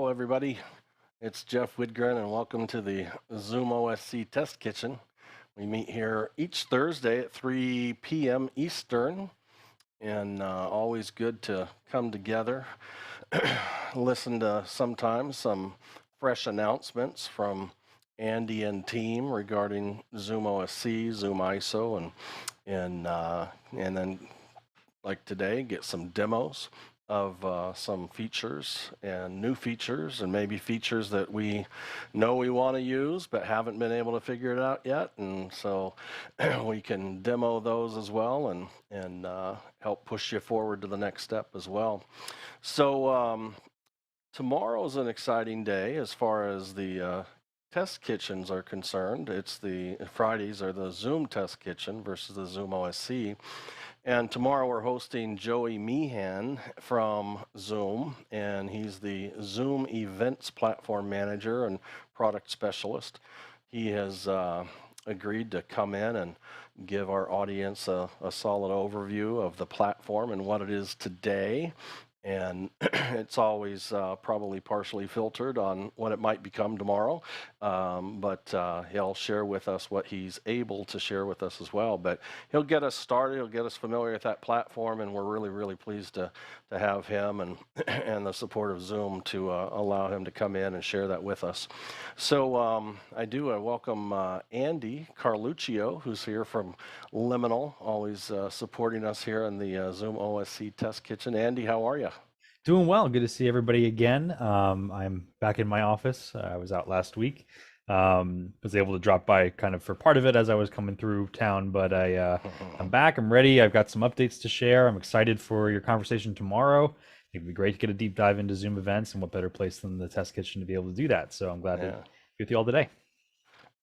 Hello, everybody. It's Jeff Widgren, and welcome to the ZoomOSC Test Kitchen. We meet here each Thursday at 3 p.m. Eastern, and always good to come together, listen to sometimes some fresh announcements from Andy and team regarding ZoomOSC, ZoomISO, and then like today, get some demos of some features and new features and maybe features that we know we want to use but haven't been able to figure it out yet. And so we can demo those as well and help push you forward to the next step as well. So tomorrow's an exciting day as far as the test kitchens are concerned. It's the Fridays are the Zoom test kitchen versus the ZoomOSC. And tomorrow we're hosting Joey Meehan from Zoom, and he's the Zoom Events Platform Manager and Product Specialist. He has agreed to come in and give our audience a solid overview of the platform and what it is today. And it's always probably partially filtered on what it might become tomorrow, but he'll share with us what he's able to share with us as well. But he'll get us started, he'll get us familiar with that platform, and we're really, really pleased to have him and, and the support of Zoom to allow him to come in and share that with us. So I welcome Andy Carluccio, who's here from Liminal, always supporting us here in the ZoomOSC Test Kitchen. Andy, how are you? Doing well. Good to see everybody again. I'm back in my office. I was out last week. Was able to drop by kind of for part of it as I was coming through town, but I'm back. I'm ready. I've got some updates to share. I'm excited for your conversation tomorrow. I think it'd be great to get a deep dive into Zoom events, and what better place than the test kitchen to be able to do that. So I'm glad to be with you all today.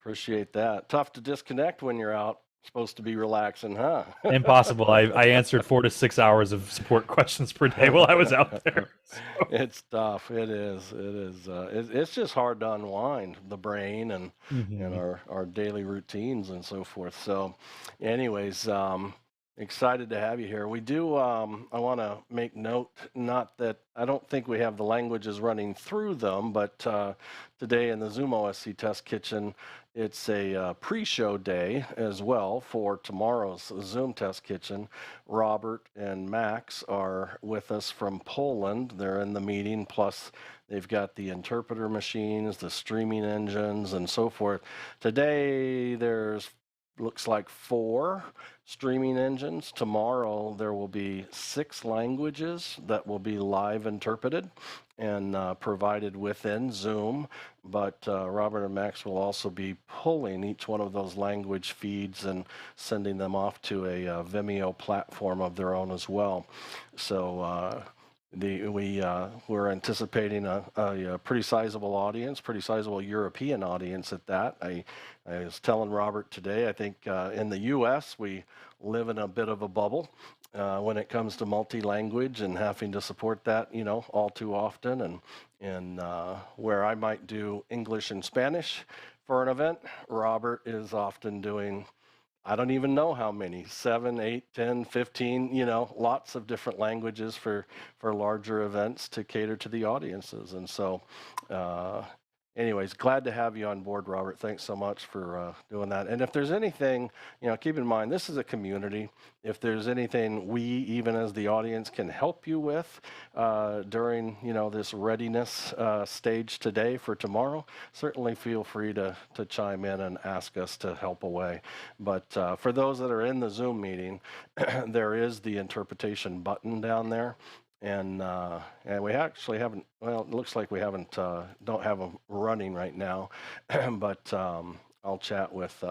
Appreciate that. Tough to disconnect when you're out. Supposed to be relaxing, huh? Impossible. I answered 4 to 6 hours of support questions per day while I was out there. So. It's tough. It is. It's just hard to unwind the brain and our daily routines and so forth. So, anyways, excited to have you here. We do. I want to make note, not that I don't think we have the languages running through them, but today in the ZoomOSC Test Kitchen, it's a pre-show day as well for tomorrow's Zoom Test Kitchen. Robert and Max are with us from Poland. They're in the meeting, plus they've got the interpreter machines, the streaming engines, and so forth. Today, there's looks like 4 streaming engines. Tomorrow there will be 6 languages that will be live interpreted and provided within Zoom, but Robert and Max will also be pulling each one of those language feeds and sending them off to a Vimeo platform of their own as well. So we're anticipating a pretty sizable audience, pretty sizable European audience at that. I was telling Robert today, I think in the U.S. we live in a bit of a bubble when it comes to multi-language and having to support that, all too often. And where I might do English and Spanish for an event, Robert is often doing, I don't even know how many, 7, 8, 10, 15, lots of different languages for larger events to cater to the audiences. And so anyways, glad to have you on board, Robert. Thanks so much for doing that. And if there's anything, keep in mind, this is a community. If there's anything we, even as the audience, can help you with during, this readiness stage today for tomorrow, certainly feel free to chime in and ask us to help away. But for those that are in the Zoom meeting, there is the interpretation button down there. And we actually haven't, well, it looks like we don't have them running right now, but I'll chat with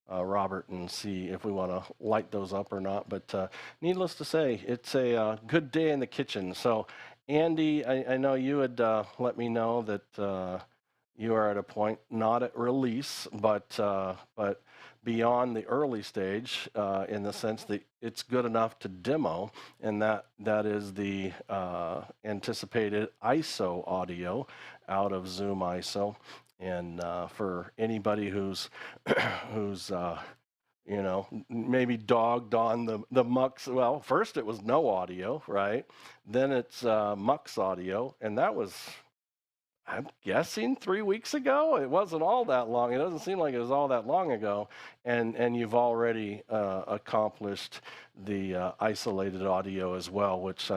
Robert and see if we want to light those up or not. But needless to say, it's a good day in the kitchen. So Andy, I know you had let me know that you are at a point, not at release, but beyond the early stage in the sense that it's good enough to demo, and that is the anticipated ISO audio out of ZoomISO. And for anybody who's maybe dogged on the Mux. Well, first it was no audio, right? Then it's Mux audio, and that was I'm guessing 3 weeks ago. It wasn't all that long. It doesn't seem like it was all that long ago, and you've already accomplished the isolated audio as well, which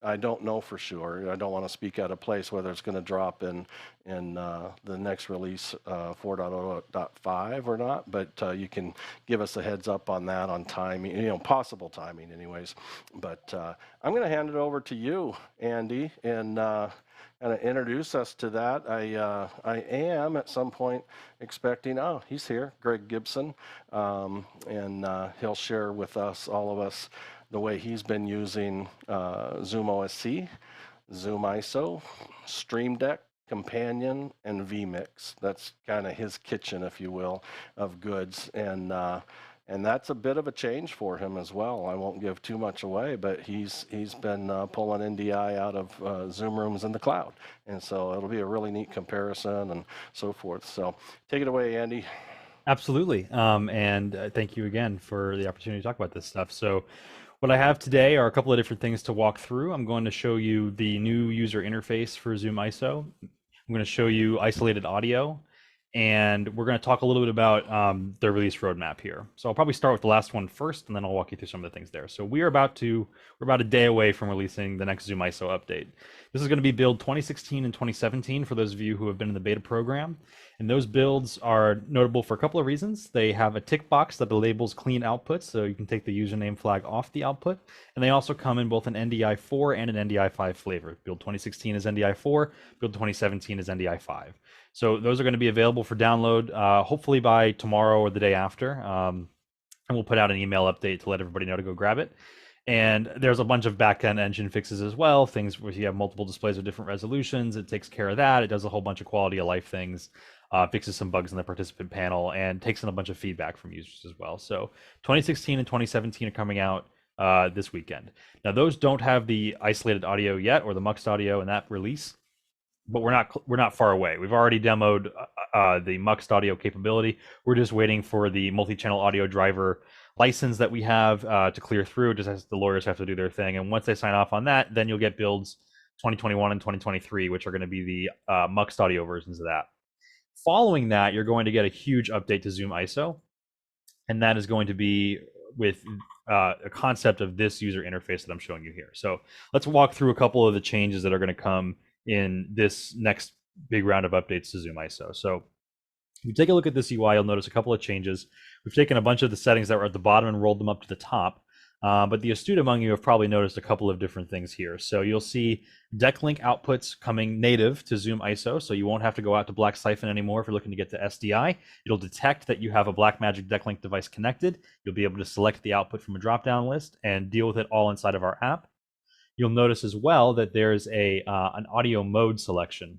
I don't know for sure. I don't want to speak out of place whether it's going to drop in the next release 4.0.5 or not, but you can give us a heads up on that, on timing, possible timing anyways. But I'm going to hand it over to you, Andy, and kind of introduce us to that. I am at some point expecting, oh, he's here, Greg Gibson, and he'll share with us, all of us, the way he's been using ZoomOSC, ZoomISO, Stream Deck, Companion, and vMix. That's kind of his kitchen, if you will, of goods. And that's a bit of a change for him as well. I won't give too much away, but he's been pulling NDI out of Zoom rooms in the cloud. And so it'll be a really neat comparison and so forth. So take it away, Andy. Absolutely. And thank you again for the opportunity to talk about this stuff. So what I have today are a couple of different things to walk through. I'm going to show you the new user interface for ZoomISO. I'm going to show you isolated audio, and we're going to talk a little bit about the release roadmap here. So I'll probably start with the last one first, and then I'll walk you through some of the things there. So we're about a day away from releasing the next ZoomISO update. This is going to be build 2016 and 2017 for those of you who have been in the beta program. And those builds are notable for a couple of reasons. They have a tick box that labels clean outputs, so you can take the username flag off the output. And they also come in both an NDI4 and an NDI5 flavor. Build 2016 is NDI4, build 2017 is NDI5. So those are going to be available for download, hopefully by tomorrow or the day after. And we'll put out an email update to let everybody know to go grab it. And there's a bunch of backend engine fixes as well, things where you have multiple displays with different resolutions. It takes care of that. It does a whole bunch of quality of life things, fixes some bugs in the participant panel, and takes in a bunch of feedback from users as well. So 2016 and 2017 are coming out this weekend. Now, those don't have the isolated audio yet, or the muxed audio in that release, but we're not far away. We've already demoed the muxed audio capability. We're just waiting for the multi-channel audio driver license that we have to clear through, just as the lawyers have to do their thing. And once they sign off on that, then you'll get builds 2021 and 2023, which are going to be the muxed audio versions of that. Following that, you're going to get a huge update to ZoomISO, and that is going to be with a concept of this user interface that I'm showing you here. So let's walk through a couple of the changes that are going to come in this next big round of updates to ZoomISO. So if you take a look at this UI, you'll notice a couple of changes. We've taken a bunch of the settings that were at the bottom and rolled them up to the top. But the astute among you have probably noticed a couple of different things here. So you'll see deck link outputs coming native to ZoomISO, so you won't have to go out to Black Siphon anymore if you're looking to get to SDI. It'll detect that you have a Blackmagic deck link device connected. You'll be able to select the output from a drop-down list and deal with it all inside of our app. You'll notice as well that there's an audio mode selection.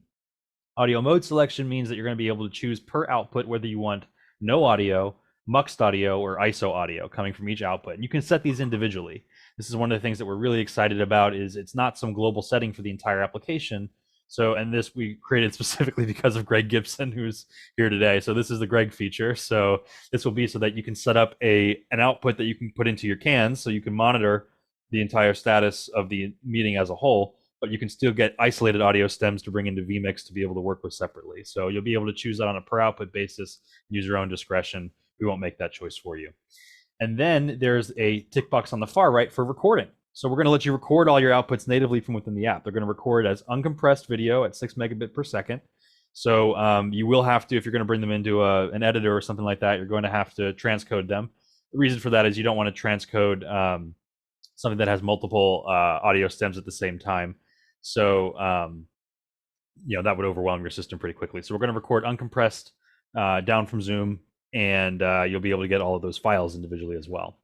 Audio mode selection means that you're going to be able to choose per output whether you want no audio, muxed audio, or ISO audio coming from each output. And you can set these individually. This is one of the things that we're really excited about, is it's not some global setting for the entire application. So, and this we created specifically because of Greg Gibson, who's here today. So this is the Greg feature. So this will be so that you can set up an output that you can put into your cans, so you can monitor the entire status of the meeting as a whole, but you can still get isolated audio stems to bring into vMix to be able to work with separately. So you'll be able to choose that on a per output basis, use your own discretion. We won't make that choice for you. And then there's a tick box on the far right for recording. So we're going to let you record all your outputs natively from within the app. They're going to record as uncompressed video at 6 megabit per second. So you will have to, if you're going to bring them into an editor or something like that, you're going to have to transcode them. The reason for that is you don't want to transcode something that has multiple audio stems at the same time. So, that would overwhelm your system pretty quickly. So we're going to record uncompressed down from Zoom, and you'll be able to get all of those files individually as well.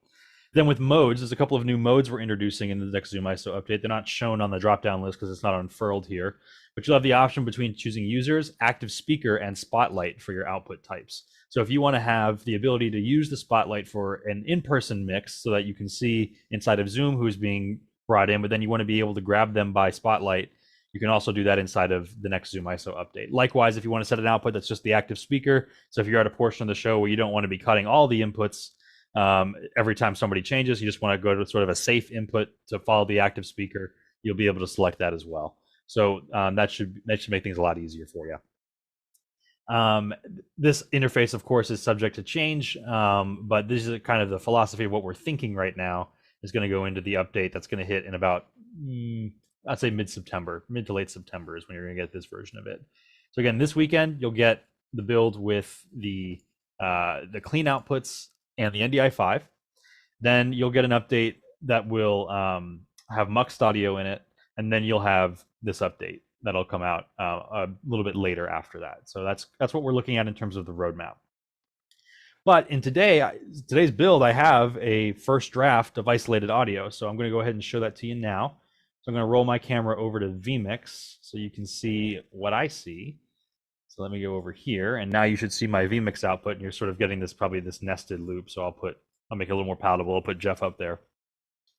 Then with modes, there's a couple of new modes we're introducing in the next ZoomISO update. They're not shown on the drop-down list because it's not unfurled here, but you'll have the option between choosing users, active speaker, and spotlight for your output types. So if you want to have the ability to use the spotlight for an in-person mix so that you can see inside of Zoom who's being brought in, but then you want to be able to grab them by spotlight, you can also do that inside of the next ZoomISO update. Likewise, if you want to set an output that's just the active speaker, so if you're at a portion of the show where you don't want to be cutting all the inputs every time somebody changes, you just want to go to sort of a safe input to follow the active speaker, you'll be able to select that as well. So that should make things a lot easier for you. This interface, of course, is subject to change, but this is kind of the philosophy of what we're thinking right now is going to go into the update that's going to hit in about, I'd say mid-September, mid to late September is when you're going to get this version of it. So again, this weekend you'll get the build with the clean outputs and the NDI5. Then you'll get an update that will have muxed audio in it, and then you'll have this update that'll come out a little bit later after that. So that's what we're looking at in terms of the roadmap. But in today's build, I have a first draft of isolated audio. So I'm going to go ahead and show that to you now. So I'm going to roll my camera over to vMix so you can see what I see. So let me go over here, and now you should see my vMix output, and you're sort of getting probably this nested loop. So I'll make it a little more palatable. I'll put Jeff up there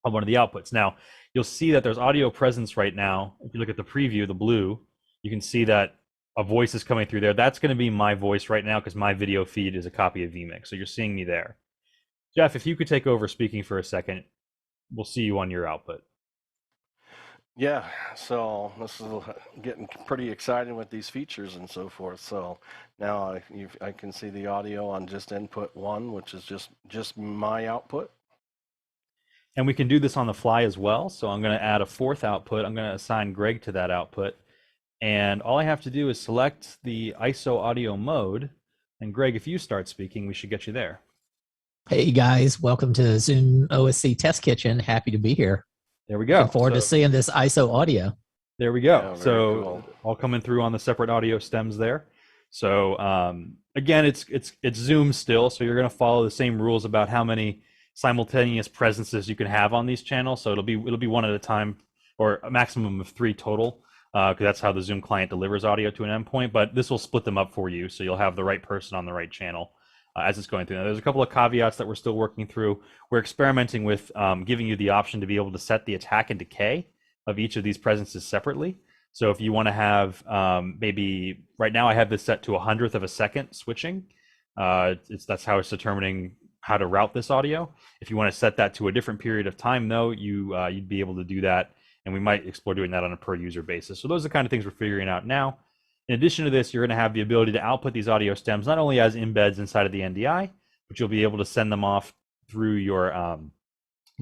on one of the outputs. Now, you'll see that there's audio presence right now. If you look at the preview, the blue, you can see that a voice is coming through there. That's going to be my voice right now because my video feed is a copy of vMix. So you're seeing me there. Jeff, if you could take over speaking for a second, we'll see you on your output. Yeah, so this is getting pretty exciting with these features and so forth. So now I can see the audio on just input 1, which is just my output. And we can do this on the fly as well. So I'm going to add a fourth output. I'm going to assign Greg to that output. And all I have to do is select the ISO audio mode. And Greg, if you start speaking, we should get you there. Hey guys, welcome to ZoomOSC Test Kitchen. Happy to be here. There we go. Looking forward to seeing this ISO audio. There we go. Yeah, so cool. All coming through on the separate audio stems there. So again, it's Zoom still, so you're going to follow the same rules about how many simultaneous presences you can have on these channels. So it'll be one at a time, or a maximum of 3 total, because that's how the Zoom client delivers audio to an endpoint. But this will split them up for you, so you'll have the right person on the right channel as it's going through. Now, there's a couple of caveats that we're still working through. We're experimenting with giving you the option to be able to set the attack and decay of each of these presences separately. So if you want to have maybe right now I have this set to 100th of a second switching. That's how it's determining how to route this audio. If you want to set that to a different period of time, though, you'd be able to do that, and we might explore doing that on a per user basis. So those are the kind of things we're figuring out now. In addition to this, you're going to have the ability to output these audio stems not only as embeds inside of the NDI, but you'll be able to send them off through your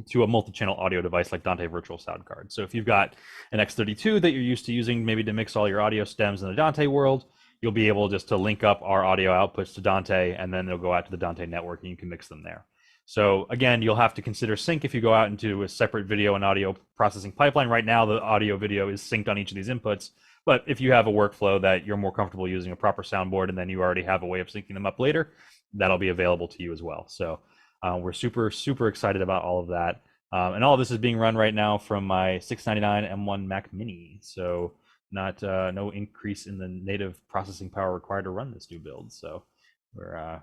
to a multi-channel audio device like Dante Virtual Sound Card. So if you've got an X32 that you're used to using maybe to mix all your audio stems in the Dante world, you'll be able just to link up our audio outputs to Dante, and then they'll go out to the Dante network and you can mix them there. So again, you'll have to consider sync if you go out into a separate video and audio processing pipeline. Right now, the audio video is synced on each of these inputs. But if you have a workflow that you're more comfortable using a proper soundboard and then you already have a way of syncing them up later, that'll be available to you as well. So we're super, super excited about all of that. And all of this is being run right now from my 699 M1 Mac Mini. So no increase in the native processing power required to run this new build. So we're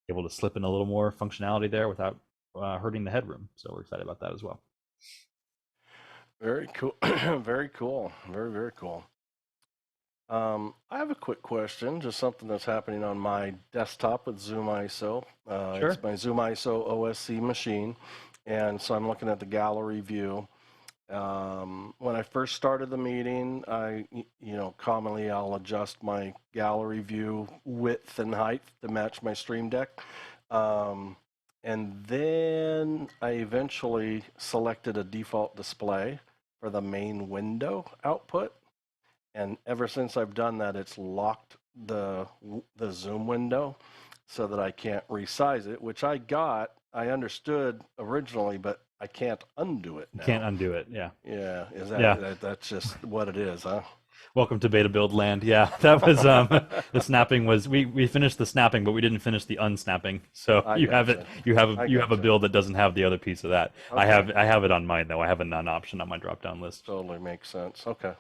able to slip in a little more functionality there without hurting the headroom. So we're excited about that as well. Very cool. Very cool. Very, very cool. I have a quick question, just something that's happening on my desktop with ZoomISO. Sure. It's my ZoomISO OSC machine, and so I'm looking at the gallery view. When I first started the meeting, commonly I'll adjust my gallery view width and height to match my Stream Deck. And then I eventually selected a default display for the main window output. And ever since I've done that, it's locked the Zoom window so that I can't resize it, which I understood originally, but I can't undo it now. You can't undo it, yeah. Yeah, that's just what it is, huh? Welcome to beta build land. Yeah, that was the snapping was we finished the snapping, but we didn't finish the unsnapping. So you have a build that doesn't have the other piece of that. Okay. I have it on mine though. I have a none option on my drop down list. Totally makes sense. Okay.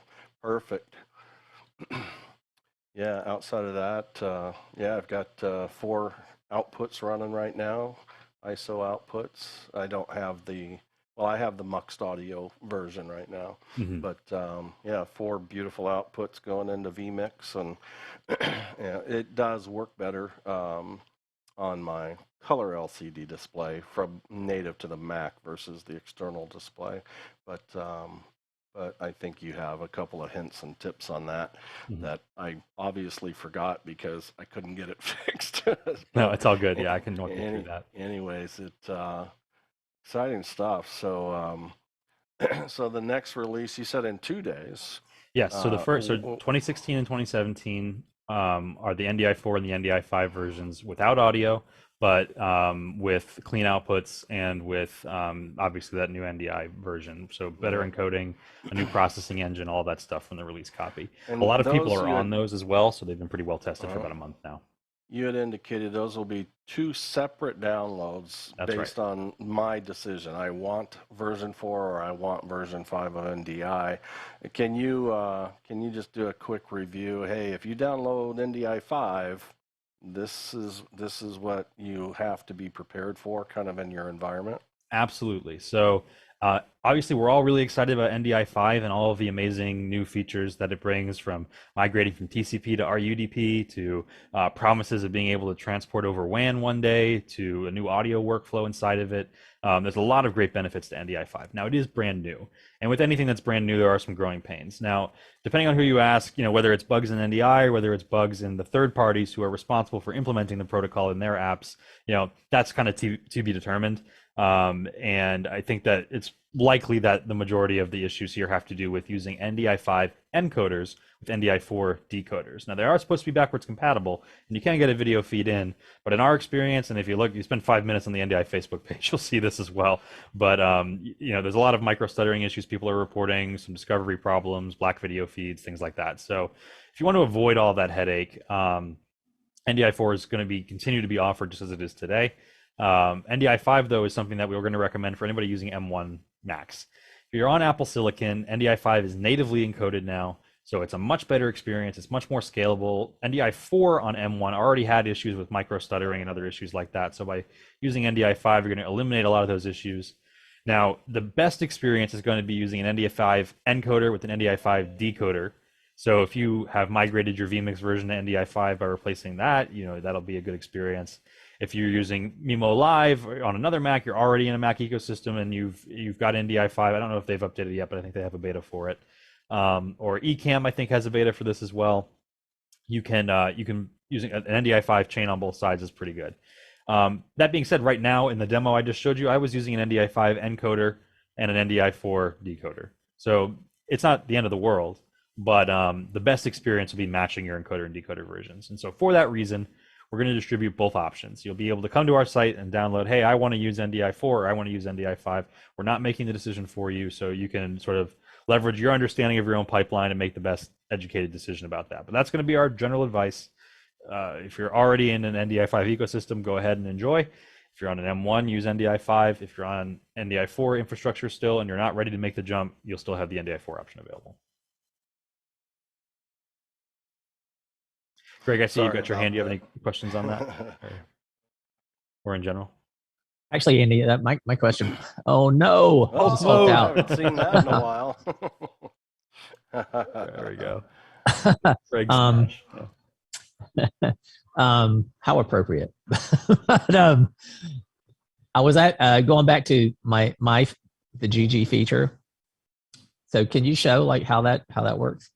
Perfect. Yeah, outside of that, I've got 4 outputs running right now, ISO outputs. I don't have I have the muxed audio version right now, but 4 beautiful outputs going into vMix, and it does work better on my color LCD display from native to the Mac versus the external display, but but I think you have a couple of hints and tips on that that I obviously forgot because I couldn't get it fixed. No, it's all good. Yeah, I can walk you through that. Anyways, it's exciting stuff. So, so the next release, you said in 2 days. Yes. So the first, so 2016 and 2017 are the NDI4 and the NDI5 versions without audio, but with clean outputs and with obviously that new NDI version. So better encoding, a new processing engine, all that stuff from the release copy. And a lot of people are on those as well, so they've been pretty well tested for about a month now. You had indicated those will be 2 separate downloads. That's based right. on my decision. I want version 4 or I want version 5 of NDI. Can you just do a quick review? Hey, if you download NDI 5, this is what you have to be prepared for, kind of in your environment. Absolutely. So obviously, we're all really excited about NDI 5 and all of the amazing new features that it brings, from migrating from TCP to RUDP to promises of being able to transport over WAN one day to a new audio workflow inside of it. There's a lot of great benefits to NDI 5. Now, it is brand new. And with anything that's brand new, there are some growing pains. Now, depending on who you ask, whether it's bugs in NDI or whether it's bugs in the third parties who are responsible for implementing the protocol in their apps, that's kind of to be determined. And I think that it's likely that the majority of the issues here have to do with using NDI5 encoders with NDI4 decoders. Now, they are supposed to be backwards compatible, and you can get a video feed in, but in our experience, and if you look, you spend 5 minutes on the NDI Facebook page, you'll see this as well. But there's a lot of micro stuttering issues people are reporting, some discovery problems, black video feeds, things like that. So if you want to avoid all that headache, NDI4 is going to continue to be offered just as it is today. NDI5, though, is something that we were going to recommend for anybody using M1 Max. If you're on Apple Silicon, NDI5 is natively encoded now, so it's a much better experience. It's much more scalable. NDI4 on M1 already had issues with micro stuttering and other issues like that, so by using NDI5, you're going to eliminate a lot of those issues. Now, the best experience is going to be using an NDI5 encoder with an NDI5 decoder. So if you have migrated your vMix version to NDI5 by replacing that, that'll be a good experience. If you're using Mimo Live on another Mac, you're already in a Mac ecosystem and you've got NDI5. I don't know if they've updated it yet, but I think they have a beta for it. Or Ecamm, I think, has a beta for this as well. You can using an NDI5 chain on both sides is pretty good. That being said, right now in the demo I just showed you, I was using an NDI5 encoder and an NDI4 decoder. So it's not the end of the world, but the best experience will be matching your encoder and decoder versions. And so for that reason, we're going to distribute both options. You'll be able to come to our site and download, hey, I want to use NDI4 or I want to use NDI5. We're not making the decision for you, so you can sort of leverage your understanding of your own pipeline and make the best educated decision about that. But that's going to be our general advice. If you're already in an NDI5 ecosystem, go ahead and enjoy. If you're on an M1, use NDI5. If you're on NDI4 infrastructure still and you're not ready to make the jump, you'll still have the NDI4 option available. Greg, I see you got your hand. Do you have any questions on that? or in general? Actually, Andy, my question. Oh, no. Oh, I haven't seen that in a while. There we go. How appropriate. But, I was going back to the GG feature. So can you show how that works?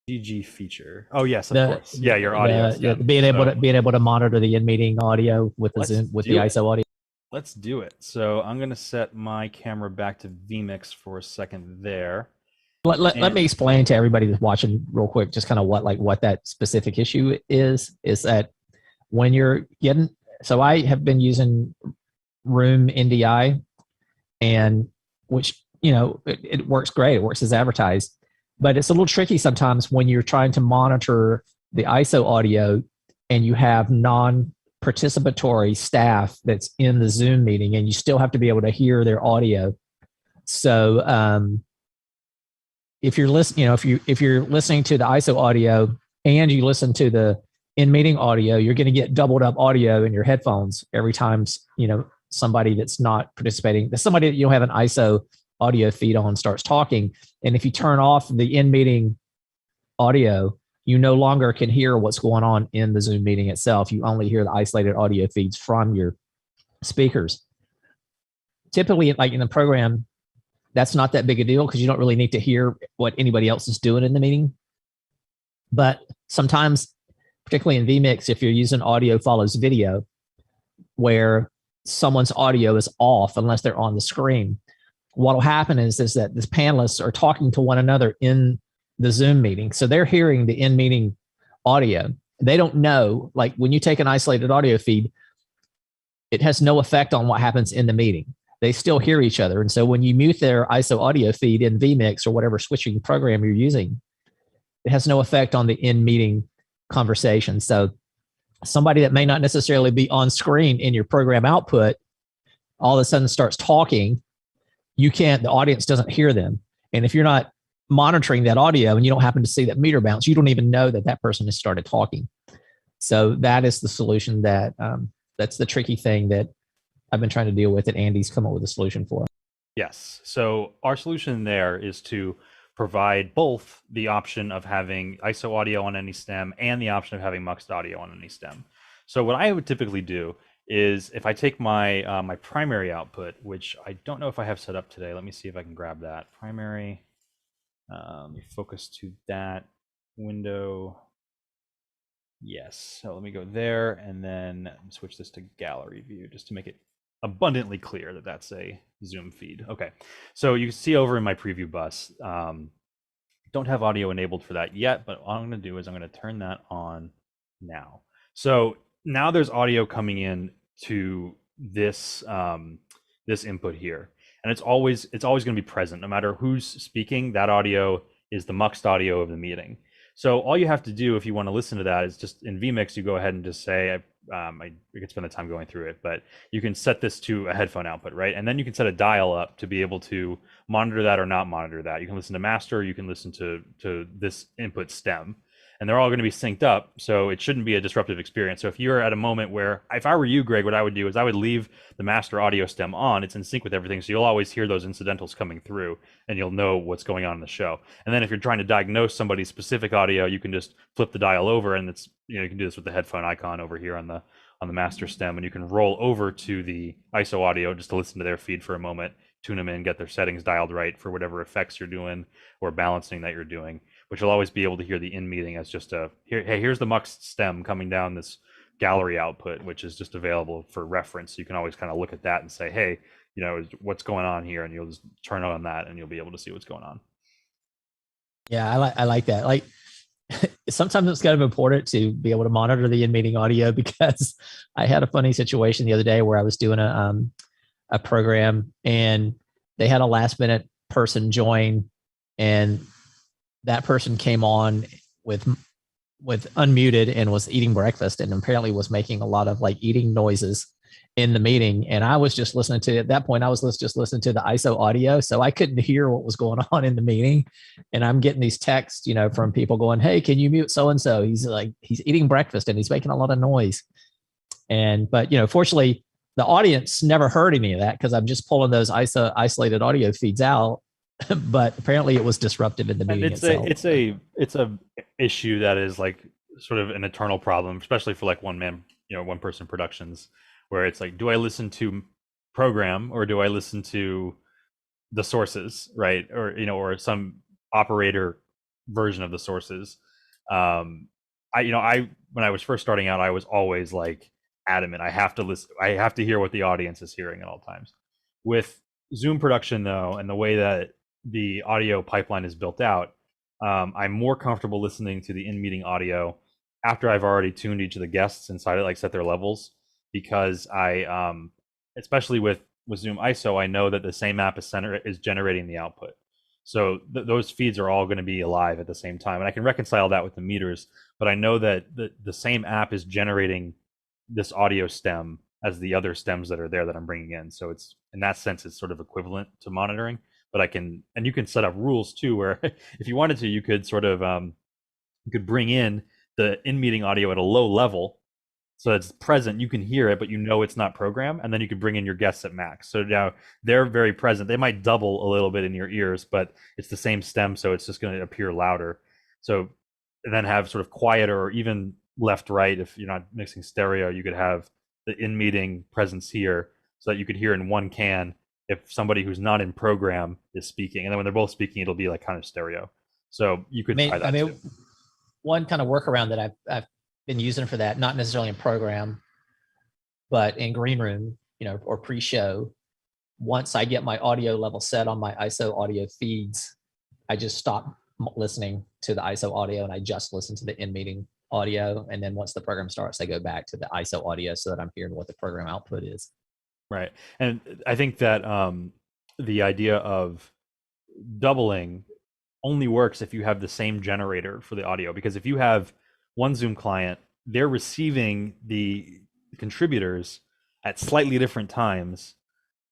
GG feature. Oh yes, of course. Yeah, your audio. Being able to monitor the in-meeting audio with the ISO audio. Let's do it. So I'm going to set my camera back to vMix for a second there. Let me explain to everybody that's watching real quick, just kind of what that specific issue is that when you're getting, so I have been using Room NDI, and which, it works great. It works as advertised. But it's a little tricky sometimes when you're trying to monitor the ISO audio and you have non-participatory staff that's in the Zoom meeting, and you still have to be able to hear their audio. So if you're listening, if you're listening to the ISO audio and you listen to the in-meeting audio, you're going to get doubled up audio in your headphones every time somebody that's not participating, somebody that you don't have an ISO audio feed on starts talking. And if you turn off the in-meeting audio, you no longer can hear what's going on in the Zoom meeting itself. You only hear the isolated audio feeds from your speakers. Typically, like in the program, that's not that big a deal because you don't really need to hear what anybody else is doing in the meeting. But sometimes, particularly in vMix, if you're using audio follows video, where someone's audio is off unless they're on the screen, what will happen is that the panelists are talking to one another in the Zoom meeting. So they're hearing the in-meeting audio. They don't know, like when you take an isolated audio feed, it has no effect on what happens in the meeting. They still hear each other. And so when you mute their ISO audio feed in vMix or whatever switching program you're using, it has no effect on the in-meeting conversation. So somebody that may not necessarily be on screen in your program output all of a sudden starts talking, the audience doesn't hear them. And if you're not monitoring that audio and you don't happen to see that meter bounce, you don't even know that that person has started talking. So that is the solution that's the tricky thing that I've been trying to deal with, that Andy's come up with a solution for. Yes. So our solution there is to provide both the option of having ISO audio on any stem and the option of having muxed audio on any stem. So what I would typically do is if I take my my primary output, which I don't know if I have set up today. Let me see if I can grab that. Primary, let me focus to that window. Yes, so let me go there and then switch this to gallery view just to make it abundantly clear that that's a Zoom feed. Okay, so you can see over in my preview bus, don't have audio enabled for that yet, but what I'm going to do is I'm going to turn that on now. So now there's audio coming in to this this input here, and it's always going to be present no matter who's speaking. That audio is the muxed audio of the meeting. So all you have to do if you want to listen to that is just in vMix, you go ahead and just say, I could spend the time going through it, but you can set this to a headphone output, right? And then you can set a dial up to be able to monitor that or not monitor that. You can listen to master, you can listen to this input stem, and they're all going to be synced up. So it shouldn't be a disruptive experience. So if you're at a moment where, if I were you, Greg, what I would do is I would leave the master audio stem on. It's in sync with everything. So you'll always hear those incidentals coming through and you'll know what's going on in the show. And then if you're trying to diagnose somebody's specific audio, you can just flip the dial over, and it's, you can do this with the headphone icon over here on the master stem, and you can roll over to the ISO audio just to listen to their feed for a moment, tune them in, get their settings dialed right for whatever effects you're doing or balancing that you're doing, which will always be able to hear the in meeting as just hey, here's the muxed stem coming down this gallery output, which is just available for reference. You can always kind of look at that and say, hey, what's going on here? And you'll just turn on that and you'll be able to see what's going on. Yeah, I like that. Like, sometimes it's kind of important to be able to monitor the in-meeting audio, because I had a funny situation the other day where I was doing a program and they had a last-minute person join, and that person came on with unmuted and was eating breakfast, and apparently was making a lot of like eating noises in the meeting. And I was just listening to, at that point, I was just listening to the ISO audio. So I couldn't hear what was going on in the meeting. And I'm getting these texts, from people going, hey, can you mute so-and-so? He's eating breakfast and he's making a lot of noise. But fortunately the audience never heard any of that because I'm just pulling those isolated audio feeds out. But apparently it was disruptive in the meeting itself. It's a issue that is like sort of an eternal problem, especially for like one person productions, where it's like, do I listen to program or do I listen to the sources, right? Or some operator version of the sources. When I was first starting out, I was always like adamant, I have to listen, I have to hear what the audience is hearing at all times. With Zoom production though, and the way that the audio pipeline is built out, I'm more comfortable listening to the in-meeting audio after I've already tuned each of the guests inside it, like set their levels, because I, especially with ZoomISO, I know that the same app is generating the output. So those feeds are all going to be alive at the same time. And I can reconcile that with the meters, but I know that the same app is generating this audio stem as the other stems that are there that I'm bringing in. So it's, in that sense, it's sort of equivalent to monitoring. But you can set up rules too, where if you wanted to, you could sort of, you could bring in the in-meeting audio at a low level, so it's present, you can hear it, but it's not programmed, and then you could bring in your guests at max. So now they're very present. They might double a little bit in your ears, but it's the same stem, so it's just going to appear louder. So and then have sort of quieter, or even left, right, if you're not mixing stereo, you could have the in-meeting presence here so that you could hear in one can if somebody who's not in program is speaking, and then when they're both speaking, it'll be like kind of stereo. So you could try that too. One kind of workaround that I've been using for that, not necessarily in program, but in green room, or pre-show, once I get my audio level set on my ISO audio feeds, I just stop listening to the ISO audio and I just listen to the in-meeting audio. And then once the program starts, I go back to the ISO audio so that I'm hearing what the program output is. Right. And I think that the idea of doubling only works if you have the same generator for the audio, because if you have one Zoom client, they're receiving the contributors at slightly different times,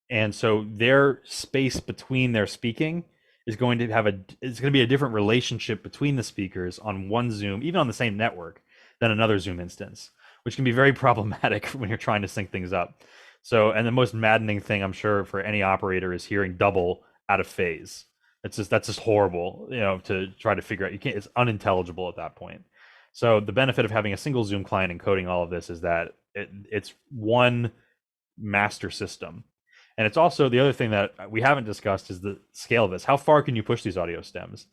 and so their space between their speaking is going to be a different relationship between the speakers on one Zoom, even on the same network, than another Zoom instance, which can be very problematic when you're trying to sync things up. So, and the most maddening thing I'm sure for any operator is hearing double out of phase. That's just horrible, to try to figure out. It's unintelligible at that point. So the benefit of having a single Zoom client encoding all of this is that it's one master system. And it's also, the other thing that we haven't discussed is the scale of this. How far can you push these audio stems?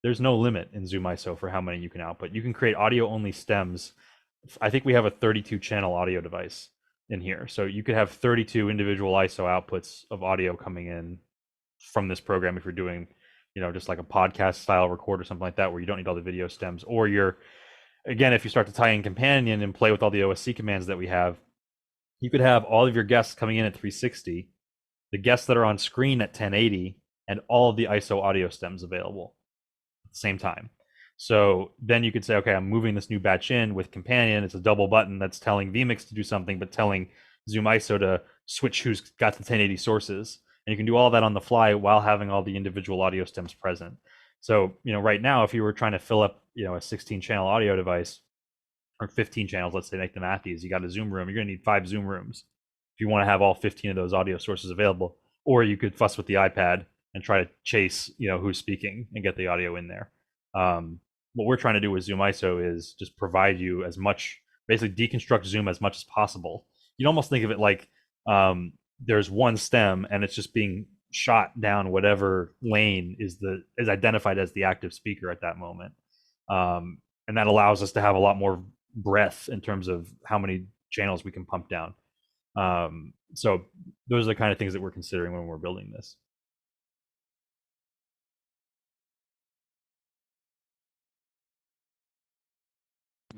There's no limit in ZoomISO for how many you can output. You can create audio only stems. I think we have a 32 channel audio device in here. So you could have 32 individual ISO outputs of audio coming in from this program if you're doing, just like a podcast style record or something like that, where you don't need all the video stems. Or again, if you start to tie in Companion and play with all the OSC commands that we have, you could have all of your guests coming in at 360, the guests that are on screen at 1080, and all of the ISO audio stems available at the same time. So then you could say, okay, I'm moving this new batch in with Companion. It's a double button that's telling vMix to do something, but telling ZoomISO to switch who's got the 1080 sources. And you can do all that on the fly while having all the individual audio stems present. So, right now, if you were trying to fill up, a 16 channel audio device, or 15 channels, let's say, make the math easy, you got a Zoom room, you're going to need 5 Zoom rooms if you want to have all 15 of those audio sources available. Or you could fuss with the iPad and try to chase, who's speaking and get the audio in there. What we're trying to do with ZoomISO is just provide you as much, basically deconstruct Zoom as much as possible. You'd almost think of it like there's one stem and it's just being shot down whatever lane is identified as the active speaker at that moment. And that allows us to have a lot more breadth in terms of how many channels we can pump down. So those are the kind of things that we're considering when we're building this.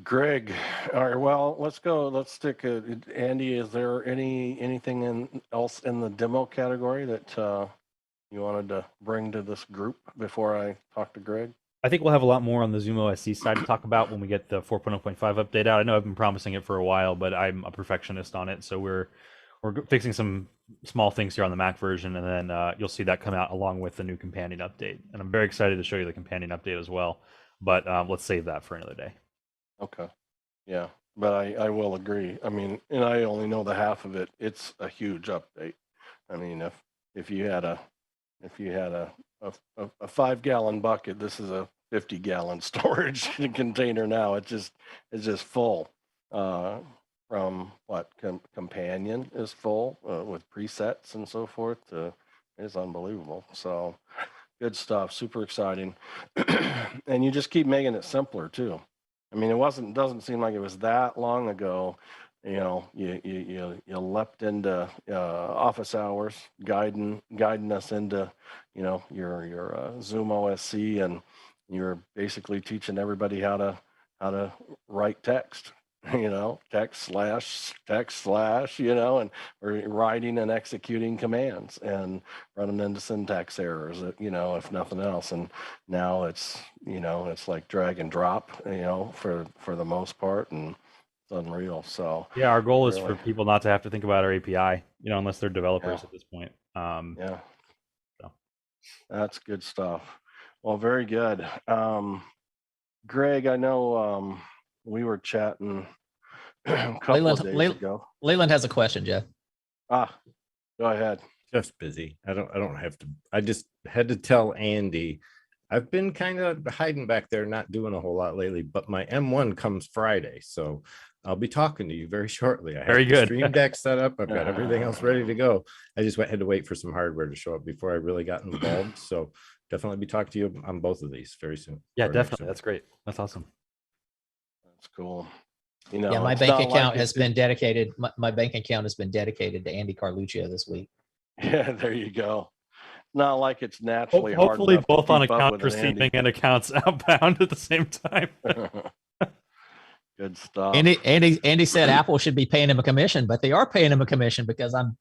Greg, all right, well, let's go. Let's stick. Andy, is there anything else in the demo category that you wanted to bring to this group before I talk to Greg? I think we'll have a lot more on the ZoomOSC side to talk about when we get the 4.0.5 update out. I know I've been promising it for a while, but I'm a perfectionist on it. So we're fixing some small things here on the Mac version, and then you'll see that come out along with the new companion update. And I'm very excited to show you the companion update as well. But let's save that for another day. Okay. Yeah, but I will agree. I mean, and I only know the half of it. It's a huge update. I mean, if you had a 5-gallon bucket, this is a 50-gallon storage container now. It's just full. From what Companion is full with presets and so forth. It's unbelievable. So good stuff. Super exciting. And you just keep making it simpler too. I mean, doesn't seem like it was that long ago. You leapt into office hours, guiding us into, your ZoomOSC, and you're basically teaching everybody how to write text. Text slash, and we're writing and executing commands and running into syntax errors, if nothing else. And now it's like drag and drop, for the most part, and it's unreal. So yeah, our goal is for people not to have to think about our API, unless they're developers at this point. Yeah. So that's good stuff. Well, very good. Greg, I know we were chatting a couple of days ago. Leland has a question, Jeff. Go ahead. Just busy. I don't have to. I just had to tell Andy. I've been kind of hiding back there, not doing a whole lot lately, but my M1 comes Friday. So I'll be talking to you very shortly. I have Very the good. Stream Deck set up. I've got everything else ready to go. I just had to wait for some hardware to show up before I really got involved. So definitely be talking to you on both of these very soon. Yeah, or next definitely. week. That's great. That's awesome. That's cool. You know, Yeah, my it's bank not account like has been dedicated. My bank account has been dedicated to Andy Carluccio this week. Yeah, there you go. Not like it's naturally hard Hopefully enough both to on keep up accounts with an receiving and accounts outbound at the same time. Andy. Good stuff. Andy said Apple should be paying him a commission, but they are paying him a commission because I'm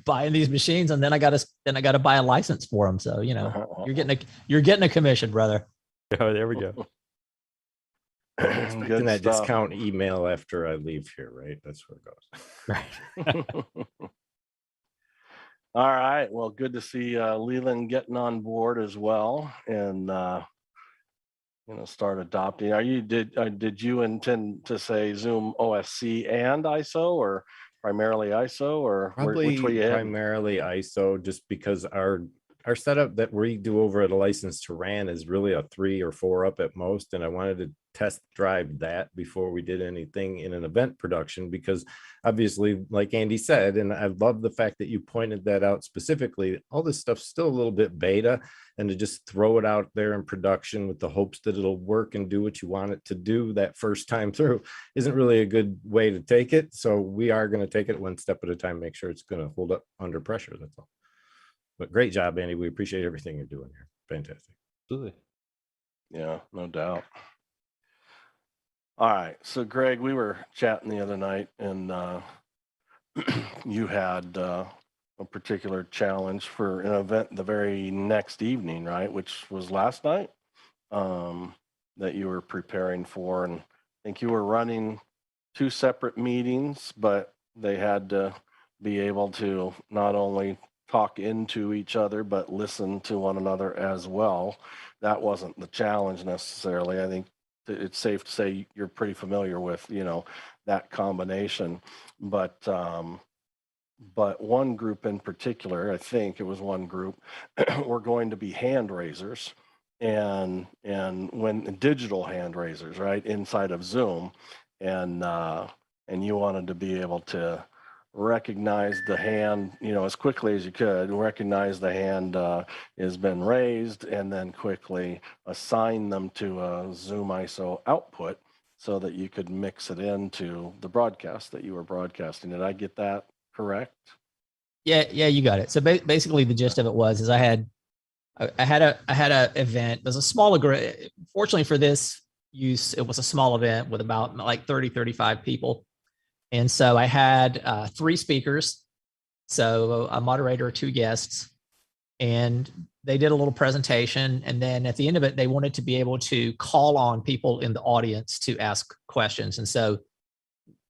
buying these machines, and then I got to buy a license for them. So you're getting a commission, brother. Oh, there we go. I'm expecting Good that stuff. discount email after I leave here, right? That's where it goes. Right. All right. Well, good to see Leland getting on board as well, and start adopting. Did you intend to say ZoomOSC and ISO, or primarily ISO, or Probably which way you heading? primarily ISO, just because our setup that we do over at a license to RAN is really a 3 or 4 up at most, and I wanted to test drive that before we did anything in an event production, because obviously, like Andy said, and I love the fact that you pointed that out specifically, all this stuff's still a little bit beta, and to just throw it out there in production with the hopes that it'll work and do what you want it to do that first time through isn't really a good way to take it. So we are going to take it one step at a time, make sure it's going to hold up under pressure. That's all. But great job, Andy. We appreciate everything you're doing here. Fantastic. Absolutely. Yeah, no doubt. All right. So, Greg, we were chatting the other night, and you had a particular challenge for an event the very next evening, right? Which was last night, that you were preparing for. And I think you were running 2 separate meetings, but they had to be able to not only talk into each other, but listen to one another as well. That wasn't the challenge necessarily. I think it's safe to say you're pretty familiar with, that combination. But one group in particular, I think it was one group, were going to be hand raisers, and when digital hand raisers, right, inside of Zoom, and you wanted to be able to recognize the hand, as quickly as you could, recognize the hand has been raised, and then quickly assign them to a ZoomISO output so that you could mix it into the broadcast that you were broadcasting. Did I get that correct? Yeah, you got it. So basically, the gist of it was I had a event. There's a small fortunately for this use, it was a small event with about like 35 people. And so I had 3 speakers, so a moderator, 2 guests, and they did a little presentation. And then at the end of it, they wanted to be able to call on people in the audience to ask questions. And so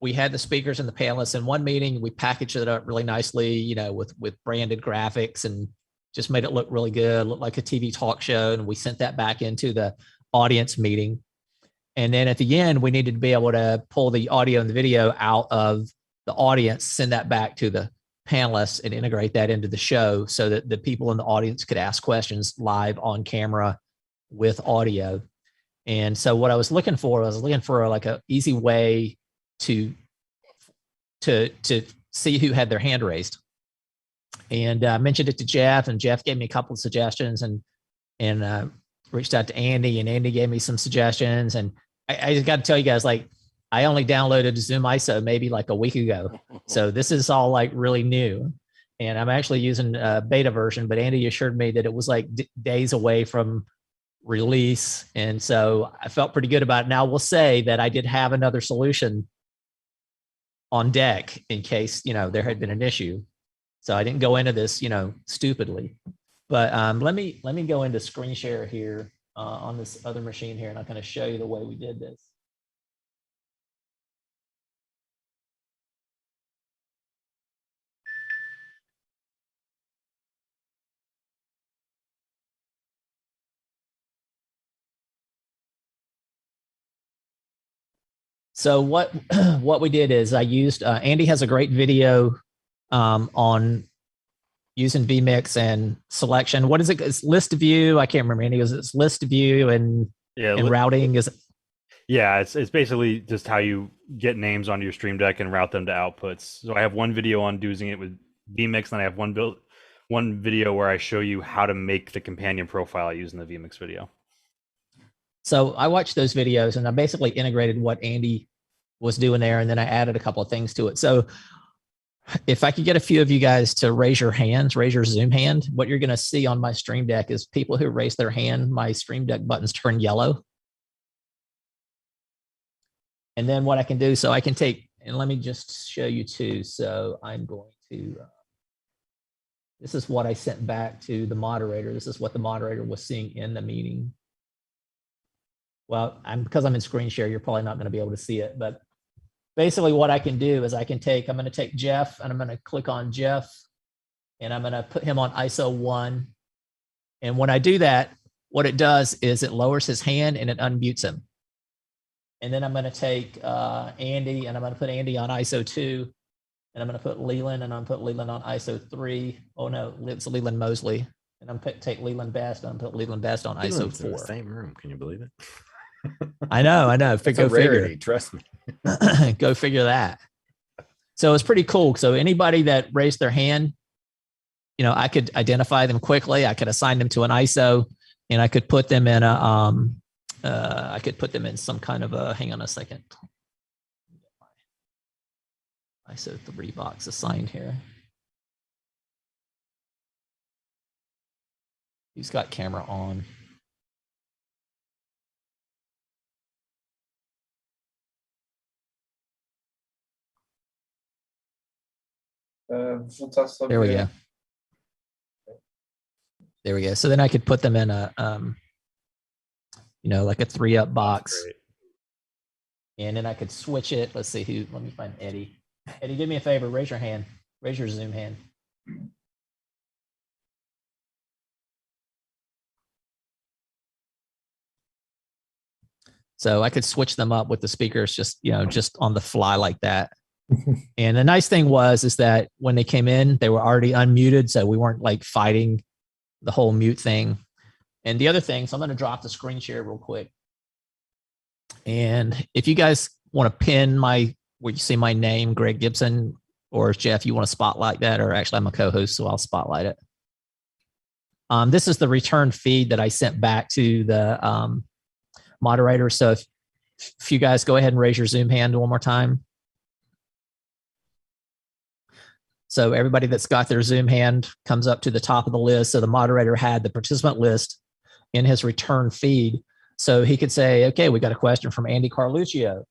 we had the speakers and the panelists in one meeting. We packaged it up really nicely, with branded graphics, and just made it look really good, look like a TV talk show. And we sent that back into the audience meeting. And then at the end, we needed to be able to pull the audio and the video out of the audience, send that back to the panelists, and integrate that into the show so that the people in the audience could ask questions live on camera with audio. And so what I was looking for like a easy way to see who had their hand raised. And I mentioned it to Jeff, and Jeff gave me a couple of suggestions, and reached out to Andy, and Andy gave me some suggestions. And I just got to tell you guys, like, I only downloaded ZoomISO maybe like a week ago. So this is all like really new. And I'm actually using a beta version, but Andy assured me that it was like days away from release. And so I felt pretty good about it. Now, I will say that I did have another solution on deck in case, there had been an issue. So I didn't go into this, stupidly. But let me go into screen share here on this other machine here, and I'm going to show you the way we did this. So what we did is I used Andy has a great video on using vMix and selection. What is it? It's list view. I can't remember. Andy, it's list view and routing is. Yeah, it's basically just how you get names onto your Stream Deck and route them to outputs. So I have one video on doing it with vMix, and I have one video where I show you how to make the companion profile using the vMix video. So I watched those videos and I basically integrated what Andy was doing there, and then I added a couple of things to it. So if I could get a few of you guys to raise your hands, raise your Zoom hand, what you're going to see on my Stream Deck is people who raise their hand, my Stream Deck buttons turn yellow. And then what I can do, so I can take, and let me just show you too. So I'm going to, this is what I sent back to the moderator. This is what the moderator was seeing in the meeting. Well, because I'm in screen share, you're probably not going to be able to see it, but basically what I can do is I'm going to take Jeff and I'm going to click on Jeff and I'm going to put him on ISO 1. And when I do that, what it does is it lowers his hand and it unmutes him. And then I'm going to take Andy and I'm going to put Andy on ISO 2. And I'm going to put Leland and I'm going to put Leland on ISO 3. Oh no, it's Leland Mosley. And I'm going to take Leland Best and I'm going to put Leland Best on ISO 4. In the same room, can you believe it? I know. It's a rarity, trust me. Go figure that. So it's pretty cool. So anybody that raised their hand, you know, I could identify them quickly. I could assign them to an ISO, and I could put them in a I could put them in some kind of a, hang on a second. ISO 3 box assigned here. Who's got camera on? There we go. There we go. So then I could put them in a, you know, like a 3-up box. And then I could switch it. Let's see who, let me find Eddie. Eddie, do me a favor, raise your hand. Raise your Zoom hand. So I could switch them up with the speakers just, you know, just on the fly like that. And the nice thing is that when they came in, they were already unmuted. So we weren't like fighting the whole mute thing. And the other thing, so I'm going to drop the screen share real quick. And if you guys want to pin where you see my name, Greg Gibson, or Jeff, you want to spotlight that, or actually I'm a co-host, so I'll spotlight it. This is the return feed that I sent back to the moderator. So if you guys go ahead and raise your Zoom hand one more time. So everybody that's got their Zoom hand comes up to the top of the list. So the moderator had the participant list in his return feed. So he could say, okay, we got a question from Andy Carluccio.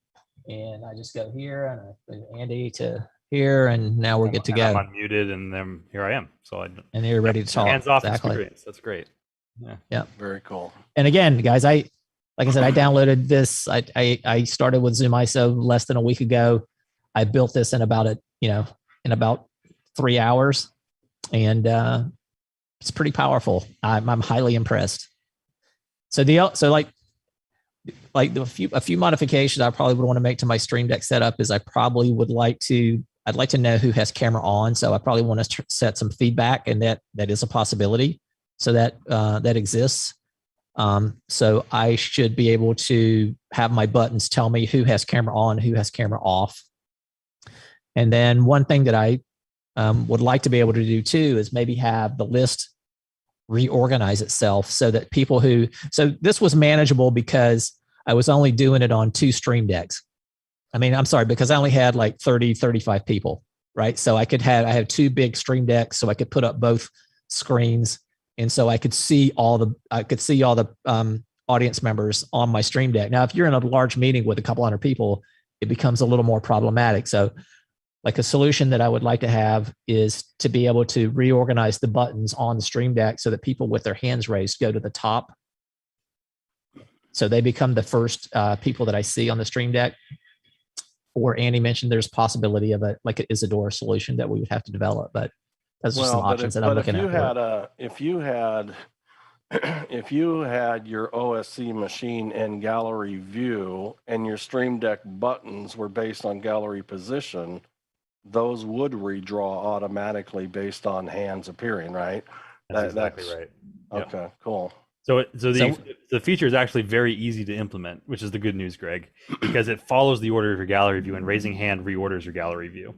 And I just go here and I put Andy to here, and now we're good to go. I'm unmuted, and then here I am. So and they're ready to talk. Hands off experience. That's great. Yeah. Very cool. And again, guys, like I said, I downloaded this. I started with ZoomISO less than a week ago. I built this in about in about 3 hours, and it's pretty powerful. I'm highly impressed. So a few modifications I probably would want to make to my Stream Deck setup is I'd like to know who has camera on. So I probably want to set some feedback, and that is a possibility. So that exists. So I should be able to have my buttons tell me who has camera on, who has camera off. And then one thing that I would like to be able to do too is maybe have the list reorganize itself so that so this was manageable because I was only doing it on 2 Stream Decks. I mean, I'm sorry, because I only had like 30, 35 people, right? So I have 2 big Stream Decks, so I could put up both screens. And so I could see all the audience members on my Stream Deck. Now, if you're in a large meeting with a couple hundred people, it becomes a little more problematic. So like a solution that I would like to have is to be able to reorganize the buttons on the Stream Deck so that people with their hands raised go to the top. So they become the first people that I see on the Stream Deck. Or Andy mentioned there's possibility of like an Isadora solution that we would have to develop, but those are some options that I'm looking at. If you had your OSC machine in gallery view and your Stream Deck buttons were based on gallery position, those would redraw automatically based on hands appearing, right? That's exactly right. Okay, cool. So the feature is actually very easy to implement, which is the good news, Greg, because it follows the order of your gallery view, and raising hand reorders your gallery view.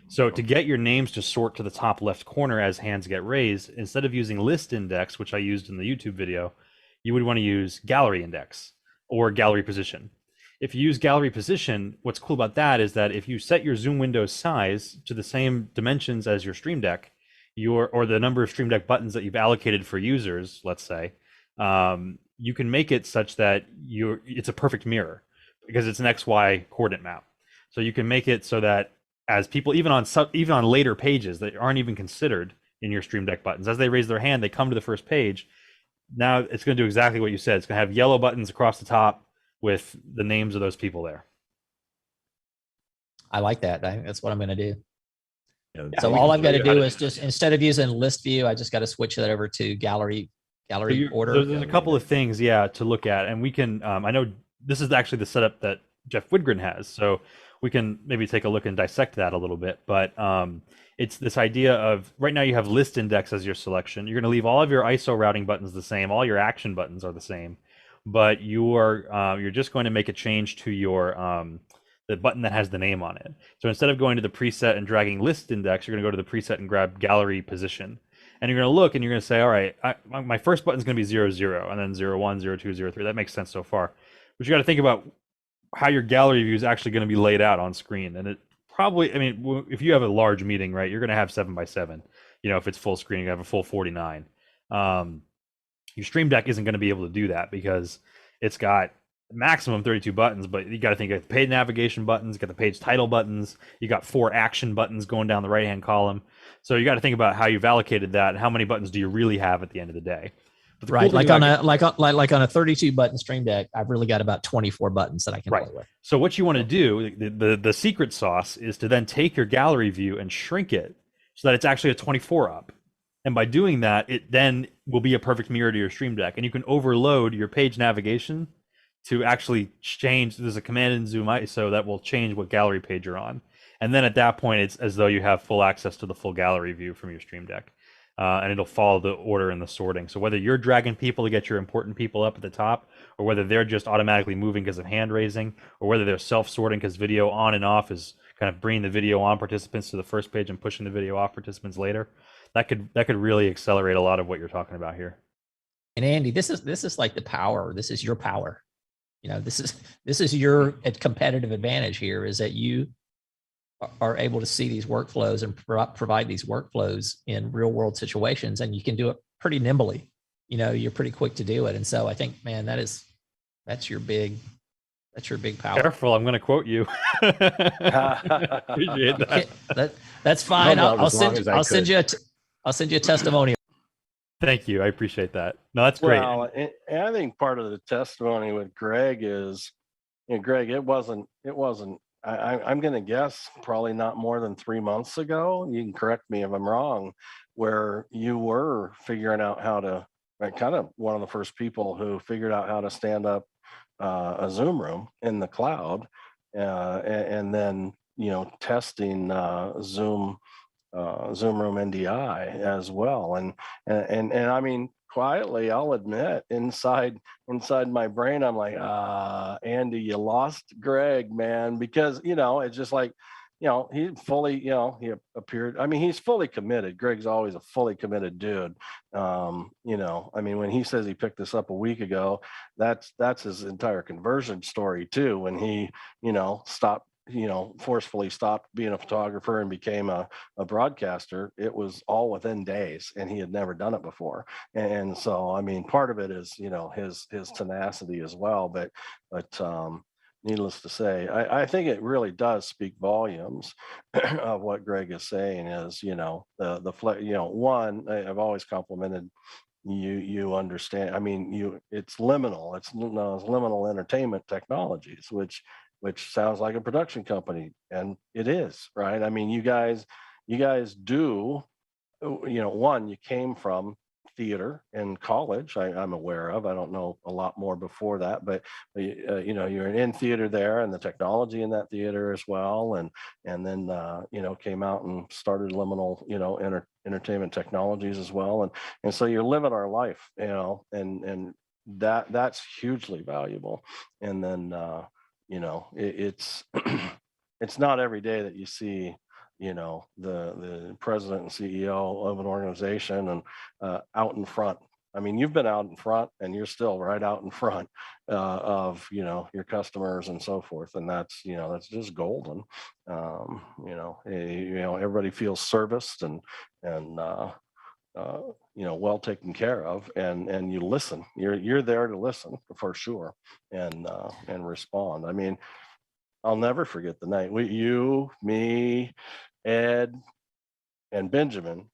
So to get your names to sort to the top left corner as hands get raised, instead of using list index, which I used in the YouTube video, you would want to use gallery index or gallery position. If you use gallery position, what's cool about that is that if you set your Zoom window size to the same dimensions as your Stream Deck, or the number of Stream Deck buttons that you've allocated for users, let's say, you can make it such that it's a perfect mirror because it's an XY coordinate map. So you can make it so that as people, even on later pages that aren't even considered in your Stream Deck buttons, as they raise their hand, they come to the first page. Now it's going to do exactly what you said. It's going to have yellow buttons across the top with the names of those people there. I like that. I think that's what I'm going to do. Yeah, So all I've got to do is just, instead of using list view, I just got to switch that over to gallery order. There's a couple of things, to look at, and we can. I know this is actually the setup that Jeff Widgren has, so we can maybe take a look and dissect that a little bit. But it's this idea of right now you have list index as your selection. You're going to leave all of your ISO routing buttons the same. All your action buttons are the same, but you're just going to make a change to your the button that has the name on it. So instead of going to the preset and dragging list index, you're going to go to the preset and grab gallery position. And you're going to look and you're going to say, all right, my first button is going to be 0, 0, and then 0, 1, 0, 2, 0, 3. That makes sense so far. But you got to think about how your gallery view is actually going to be laid out on screen. And it probably, I mean, if you have a large meeting, right, you're going to have 7x7. If it's full screen, you have a full 49. Your Stream Deck isn't going to be able to do that because it's got maximum 32 buttons, but you got to think of the page navigation buttons, you got the page title buttons, you got 4 action buttons going down the right hand column. So you got to think about how you've allocated that and how many buttons do you really have at the end of the day. Right, like on a 32 button Stream Deck, I've really got about 24 buttons that I can play with. So what you want to do, the secret sauce is to then take your gallery view and shrink it so that it's actually a 24 up. And by doing that, it then will be a perfect mirror to your Stream Deck, and you can overload your page navigation to actually change. There's a command in ZoomISO that will change what gallery page you're on. And then at that point, it's as though you have full access to the full gallery view from your Stream Deck. And it'll follow the order and the sorting. So whether you're dragging people to get your important people up at the top, or whether they're just automatically moving because of hand raising, or whether they're self-sorting because video on and off is kind of bringing the video on participants to the first page and pushing the video off participants later, that could really accelerate a lot of what you're talking about here. And Andy, this is like the power. This is your power. This is your competitive advantage here, is that you are able to see these workflows and provide these workflows in real world situations, and you can do it pretty nimbly. You're pretty quick to do it. And so I think, man, that's your big power. Careful, I'm going to quote you. Appreciate that. That's fine. I'll send you a testimonial. Thank you. I appreciate that. No, that's great. Well, and I think part of the testimony with Greg is, Greg, it wasn't, I'm going to guess probably not more than 3 months ago. You can correct me if I'm wrong, where you were figuring out how to, kind of one of the first people who figured out how to stand up a Zoom room in the cloud, and then, testing Zoom Room NDI as well. And I mean, quietly, I'll admit, inside my brain, I'm like, Andy, you lost Greg, man, because, it's just like, he fully, he appeared, I mean, he's fully committed. Greg's always a fully committed dude. I mean, when he says he picked this up a week ago, that's his entire conversion story too. When he, stopped, forcefully stopped being a photographer and became a broadcaster, it was all within days, and he had never done it before. And so, I mean, part of it is, his tenacity as well, but needless to say, I think it really does speak volumes of what Greg is saying is, one, I've always complimented you understand. I mean, it's liminal. It's liminal entertainment technologies, which sounds like a production company, and it is, right? I mean, you guys do, one, you came from theater in college. I'm aware of. I don't know a lot more before that, but you know, you're in theater there, and the technology in that theater as well, and then you know, came out and started Liminal, you know, entertainment technologies as well, and so you're living our life, you know, and that's hugely valuable. And then you know, it's it's not every day that you see, you know, the president and CEO of an organization and out in front. I mean, you've been out in front, and you're still right out in front of, you know, your customers and so forth, and that's, you know, that's just golden. You know, everybody feels serviced and you know, well taken care of, and you listen. You're there to listen for sure, and respond. I mean, I'll never forget the night you, me, Ed, and Benjamin,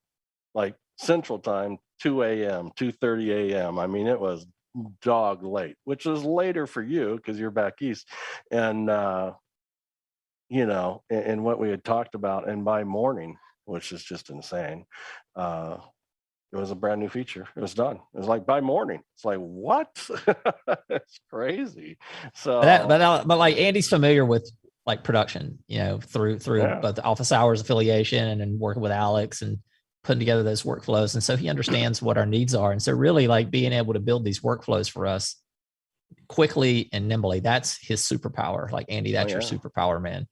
like Central Time, 2 a.m., 2:30 a.m. I mean, it was dog late, which was later for you because you're back east, and you know, and what we had talked about, and by morning, which is just insane. It was a brand new feature. It was done. It was like by morning. It's like, what? It's crazy. So, but like Andy's familiar with like production, you know, through Yeah. both the office hours affiliation and working with Alex and putting together those workflows. And so he understands what our needs are. And so really like being able to build these workflows for us quickly and nimbly, that's his superpower. Like Andy, that's your superpower, man.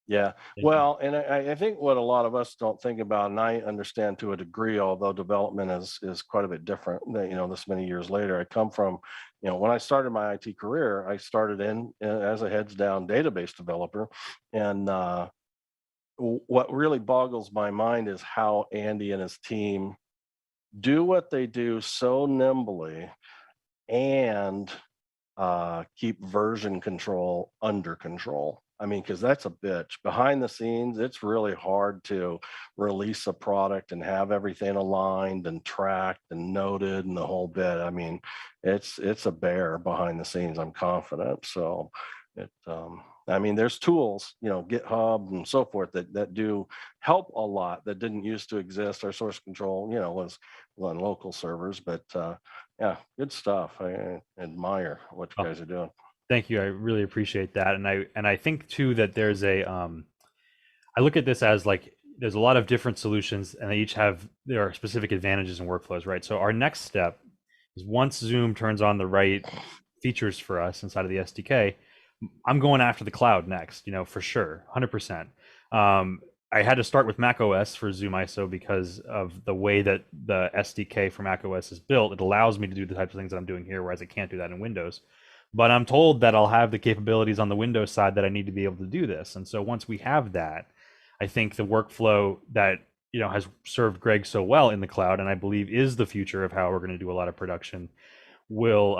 Yeah. Well, and I think what a lot of us don't think about, and I understand to a degree, although development is quite a bit different, you know, this many years later. I come from, you know, when I started my IT career, I started in as a heads down database developer. And what really boggles my mind is how Andy and his team do what they do so nimbly and keep version control under control. I mean, because that's a bitch. Behind the scenes, it's really hard to release a product and have everything aligned and tracked and noted and the whole bit. I mean, it's a bear behind the scenes, I'm confident. So I mean, there's tools, you know, GitHub and so forth that do help a lot that didn't used to exist. Our source control, you know, was on local servers, but yeah, good stuff. I admire what you guys are doing. Thank you. I really appreciate that. And I think too that there's I look at this as like there's a lot of different solutions, and they each have their specific advantages and workflows, right? So our next step is, once Zoom turns on the right features for us inside of the SDK, I'm going after the cloud next, you know, for sure, 100%. I had to start with Mac OS for ZoomISO because of the way that the SDK for Mac OS is built. It allows me to do the types of things that I'm doing here, whereas I can't do that in Windows. But I'm told that I'll have the capabilities on the Windows side that I need to be able to do this. And so once we have that, I think the workflow that, you know, has served Greg so well in the cloud, and I believe is the future of how we're going to do a lot of production, will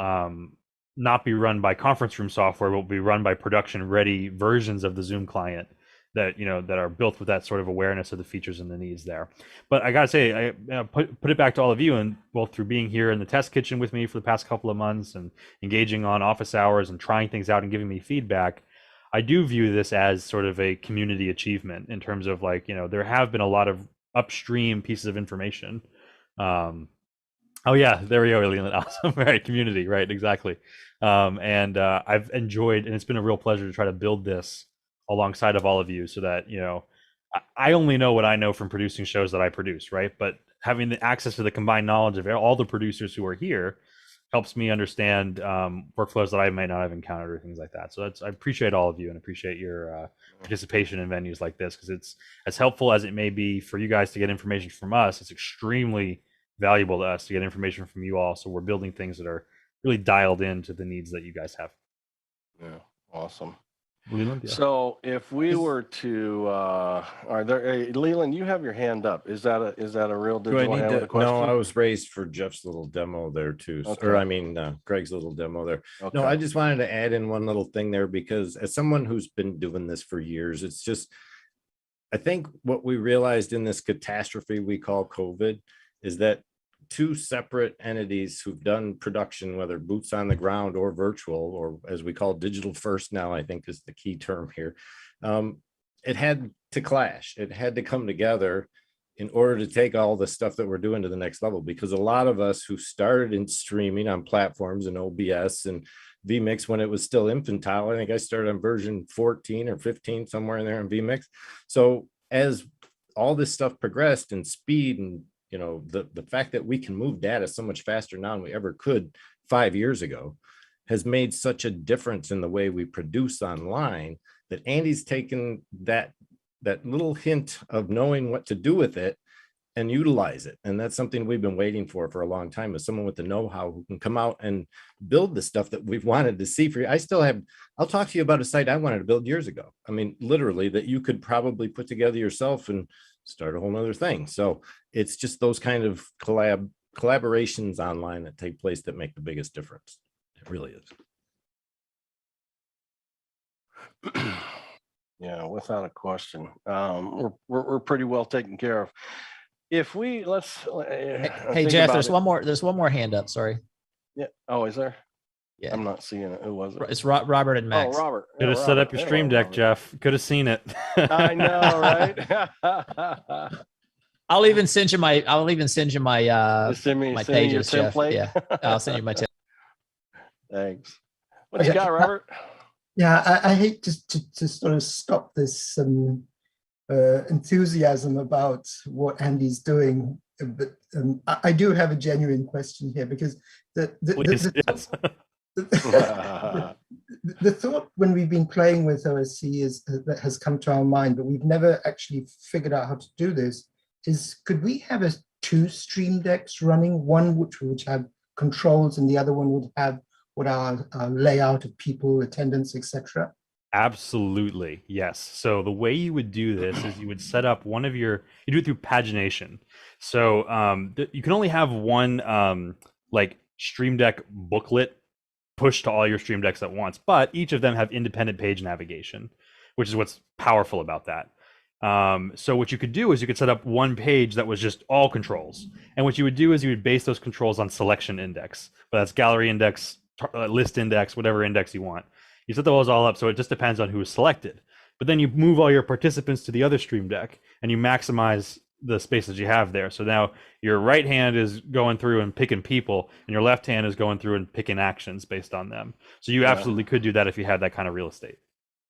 not be run by conference room software, will be run by production ready versions of the Zoom client that, you know, that are built with that sort of awareness of the features and the needs there. But I gotta say, I put it back to all of you, and both through being here in the test kitchen with me for the past couple of months and engaging on office hours and trying things out and giving me feedback, I do view this as sort of a community achievement in terms of, like, you know, there have been a lot of upstream pieces of information. Oh yeah, there we go, Leland. Awesome. Right, community, right, exactly. And I've enjoyed, and it's been a real pleasure to try to build this alongside of all of you, so that, you know, I only know what I know from producing shows that I produce, right? But having the access to the combined knowledge of all the producers who are here helps me understand workflows that I might not have encountered or things like that. So I appreciate all of you, and appreciate your participation in venues like this, because it's as helpful as it may be for you guys to get information from us. It's extremely valuable to us to get information from you all. So we're building things that are really dialed into the needs that you guys have. Yeah, awesome. Leland, yeah. So if we were to, are there, Leland, you have your hand up. Is that a real digital hand with a question? No, I was raised for Jeff's little demo there too. Okay. Or I mean, Greg's little demo there. Okay. No, I just wanted to add in one little thing there, because as someone who's been doing this for years, it's just, I think what we realized in this catastrophe we call COVID is that two separate entities who've done production, whether boots on the ground or virtual, or as we call digital first now, I think is the key term here. It had to clash. It had to come together in order to take all the stuff that we're doing to the next level, because a lot of us who started in streaming on platforms and OBS and vMix when it was still infantile, I think I started on version 14 or 15, somewhere in there in vMix. So as all this stuff progressed in speed and, you know, the fact that we can move data so much faster now than we ever could 5 years ago has made such a difference in the way we produce online, that Andy's taken that little hint of knowing what to do with it and utilize it. And that's something we've been waiting for a long time, is someone with the know-how who can come out and build the stuff that we've wanted to see for you. I'll talk to you about a site I wanted to build years ago. I mean, literally, that you could probably put together yourself and start a whole nother thing. So it's just those kind of collaborations online that take place that make the biggest difference. It really is. Yeah, without a question. We're pretty well taken care of. If we Hey Jeff, there's one more hand up. Sorry. Yeah. Oh, is there? Yeah. I'm not seeing it. Who was it? It's Robert and Max. Oh, Robert. Could have set up your stream deck, Jeff. Could have seen it. I know, right? I'll even send you my my pages, Jeff. template. Yeah, I'll send you my template. Thanks. What you got, Robert? Yeah, I hate to sort of stop this enthusiasm about what Andy's doing, but I do have a genuine question here, because the thought when we've been playing with OSC that has come to our mind, but we've never actually figured out how to do this, is could we have two stream decks running, one which would have controls and the other one would have what our layout of people, attendance, etc.? Absolutely, yes. So the way you would do this is you would set up you do it through pagination. So you can only have one like Stream Deck booklet pushed to all your Stream Decks at once, but each of them have independent page navigation, which is what's powerful about that. So what you could do is you could set up one page that was just all controls. And what you would do is you would base those controls on selection index, but that's gallery index, list index, whatever index you want. You set those all up, so it just depends on who is selected. But then you move all your participants to the other Stream Deck and you maximize the spaces you have there. So now your right hand is going through and picking people, and your left hand is going through and picking actions based on them. So you absolutely could do that if you had that kind of real estate.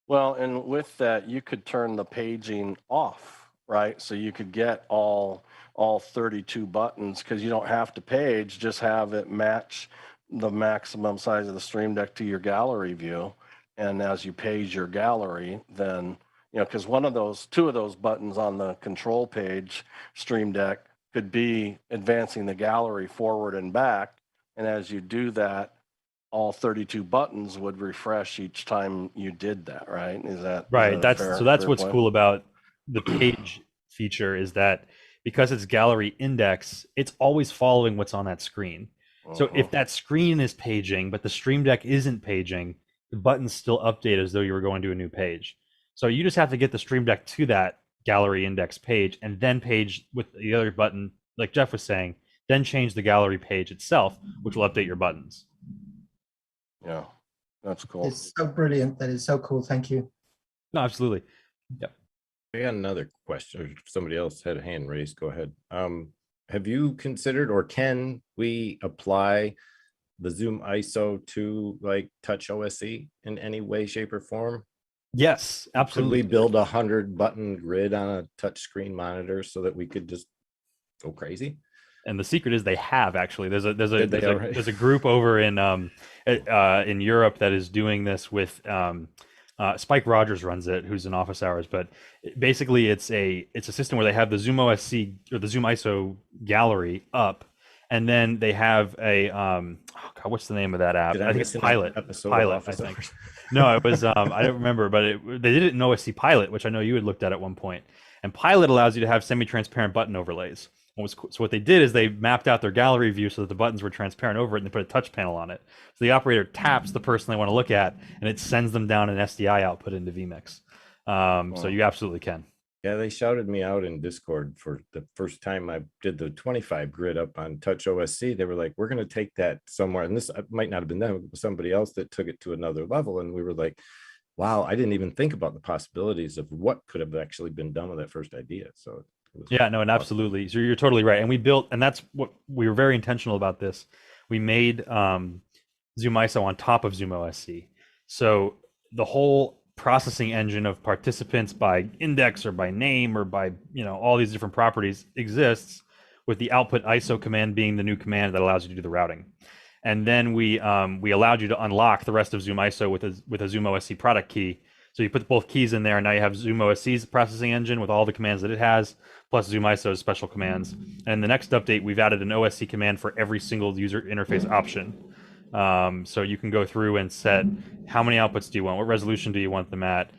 Well, and with that, you could turn the paging off, right? So you could get all 32 buttons, because you don't have to page, just have it match the maximum size of the Stream Deck to your gallery view. And as you page your gallery, then, you know, because two of those buttons on the control page Stream Deck could be advancing the gallery forward and back. And as you do that, all 32 buttons would refresh each time you did that, right? Is that right? That's what's cool about the page feature, is that because it's gallery index, it's always following what's on that screen. So if that screen is paging, but the Stream Deck isn't paging, the buttons still update as though you were going to a new page. So you just have to get the Stream Deck to that gallery index page and then page with the other button, like Jeff was saying, then change the gallery page itself, which will update your buttons. Yeah, that's cool. It's so brilliant. That is so cool. Thank you. No, absolutely. Yep. I got another question. Somebody else had a hand raised. Go ahead. Have you considered, or can we apply the ZoomISO to like touch OSC in any way, shape, or form? Yes, absolutely. Could we build 100 button grid on a touch screen monitor so that we could just go crazy? And the secret is they have actually. There's a group over in Europe that is doing this with Spike Rogers runs it, who's in office hours. But basically, it's a system where they have the ZoomOSC or the ZoomISO gallery up, and then they have a what's the name of that app? I think it's Pilot. Pilot, I think. No, it was I don't remember, but they did it in OSC Pilot, which I know you had looked at one point. And Pilot allows you to have semi-transparent button overlays. So what they did is they mapped out their gallery view so that the buttons were transparent over it, and they put a touch panel on it. So the operator taps the person they want to look at, and it sends them down an SDI output into vMix. So you absolutely can. Yeah, they shouted me out in Discord for the first time I did the 25 grid up on Touch OSC. They were like, we're going to take that somewhere. And this might not have been them, it was somebody else that took it to another level. And we were like, wow, I didn't even think about the possibilities of what could have actually been done with that first idea. So Yeah, no, and absolutely. So you're totally right. And we built, and that's what we were very intentional about this. We made ZoomISO on top of ZoomOSC. So the whole processing engine of participants by index or by name or by, all these different properties exists, with the output ISO command being the new command that allows you to do the routing. And then we allowed you to unlock the rest of ZoomISO with a ZoomOSC product key. So you put both keys in there, and now you have ZoomOSC's processing engine with all the commands that it has, plus ZoomISO's special commands. And in the next update, we've added an OSC command for every single user interface option. So you can go through and set how many outputs do you want, what resolution do you want them at,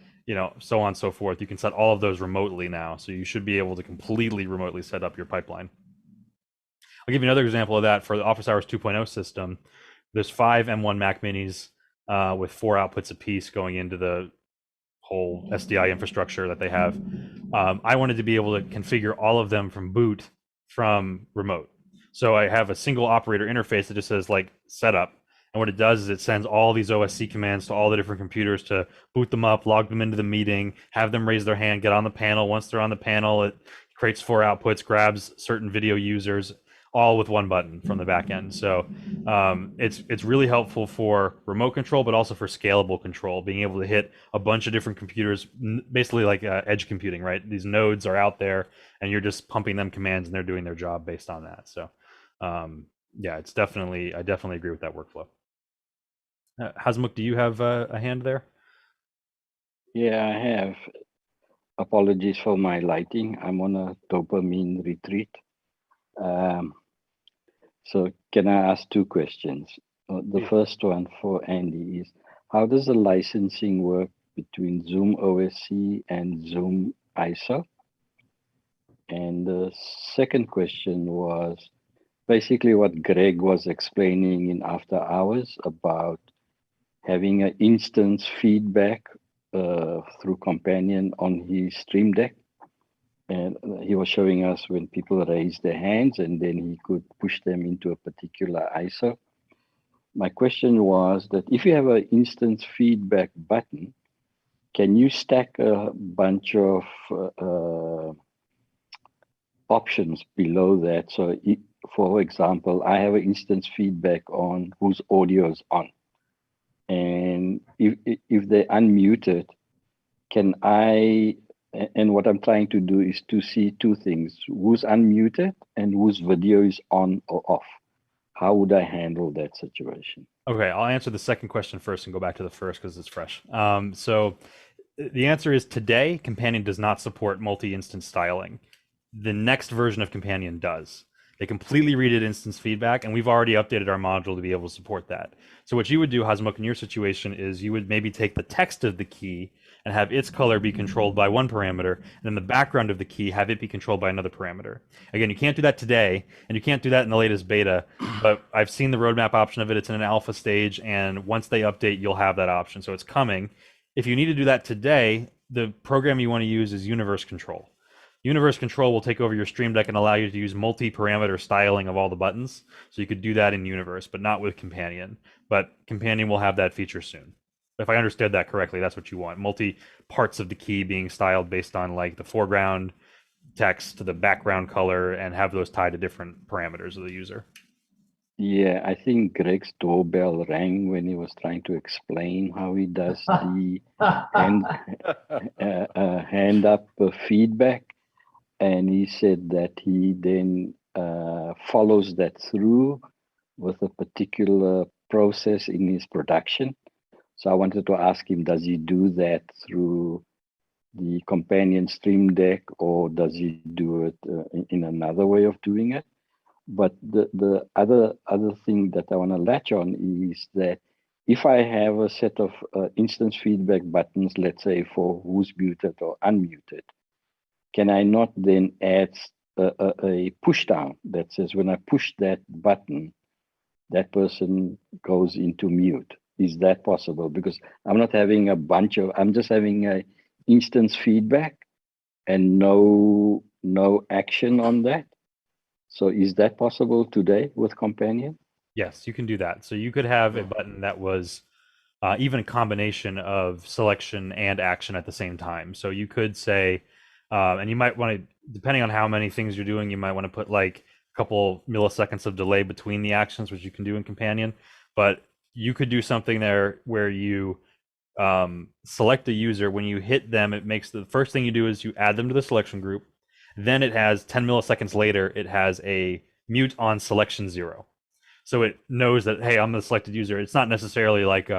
so on and so forth. You can set all of those remotely now. So you should be able to completely remotely set up your pipeline. I'll give you another example of that for the Office Hours 2.0 system. There's 5 M1 Mac Minis with 4 outputs apiece going into the whole SDI infrastructure that they have. I wanted to be able to configure all of them from boot from remote. So I have a single operator interface that just says like setup. And what it does is it sends all these OSC commands to all the different computers to boot them up, log them into the meeting, have them raise their hand, get on the panel. Once they're on the panel, it creates 4 outputs, grabs certain video users, all with one button from the back end. So it's really helpful for remote control, but also for scalable control, being able to hit a bunch of different computers, basically like edge computing, right? These nodes are out there and you're just pumping them commands and they're doing their job based on that. So yeah, I definitely agree with that workflow. Hasmukh, do you have a hand there? Yeah, I have. Apologies for my lighting. I'm on a dopamine retreat. So can I ask 2 questions? The first one for Andy is, how does the licensing work between ZoomOSC and ZoomISO? And the second question was basically what Greg was explaining in After Hours about having an instance feedback through Companion on his Stream Deck. And he was showing us when people raised their hands and then he could push them into a particular ISO. My question was that if you have an instance feedback button, can you stack a bunch of options below that? So for example, I have an instance feedback on whose audio is on. And if they're unmuted, can I, and what I'm trying to do is to see 2 things, who's unmuted and whose video is on or off. How would I handle that situation? Okay, I'll answer the second question first and go back to the first because it's fresh. So the answer is today, Companion does not support multi-instance styling. The next version of Companion does. They completely redid instance feedback, and we've already updated our module to be able to support that. So what you would do, Hasmukh, in your situation is you would maybe take the text of the key and have its color be controlled by one parameter, and then the background of the key have it be controlled by another parameter. Again, you can't do that today, and you can't do that in the latest beta, but I've seen the roadmap option of it. It's in an alpha stage, and once they update, you'll have that option. So it's coming. If you need to do that today, the program you want to use is Universe Control. Universe Control will take over your Stream Deck and allow you to use multi-parameter styling of all the buttons. So you could do that in Universe, but not with Companion. But Companion will have that feature soon. If I understood that correctly, that's what you want. Multi parts of the key being styled based on like the foreground text to the background color and have those tied to different parameters of the user. Yeah, I think Greg's doorbell rang when he was trying to explain how he does the hand up feedback. And he said that he then follows that through with a particular process in his production. So I wanted to ask him, does he do that through the Companion Stream Deck or does he do it in another way of doing it? But the other thing that I want to latch on is that if I have a set of instance feedback buttons, let's say for who's muted or unmuted, can I not then add a push down that says when I push that button, that person goes into mute? Is that possible? Because I'm not having a bunch of, I'm just having a instance feedback and no action on that. So is that possible today with Companion? Yes, you can do that. So you could have a button that was even a combination of selection and action at the same time. So you could say, And you might want to, depending on how many things you're doing, you might want to put like a couple milliseconds of delay between the actions, which you can do in Companion. But you could do something there where you select a user. When you hit them, it makes the first thing you do is you add them to the selection group. Then it has 10 milliseconds later, it has a mute on selection 0. So it knows that, hey, I'm the selected user. It's not necessarily like,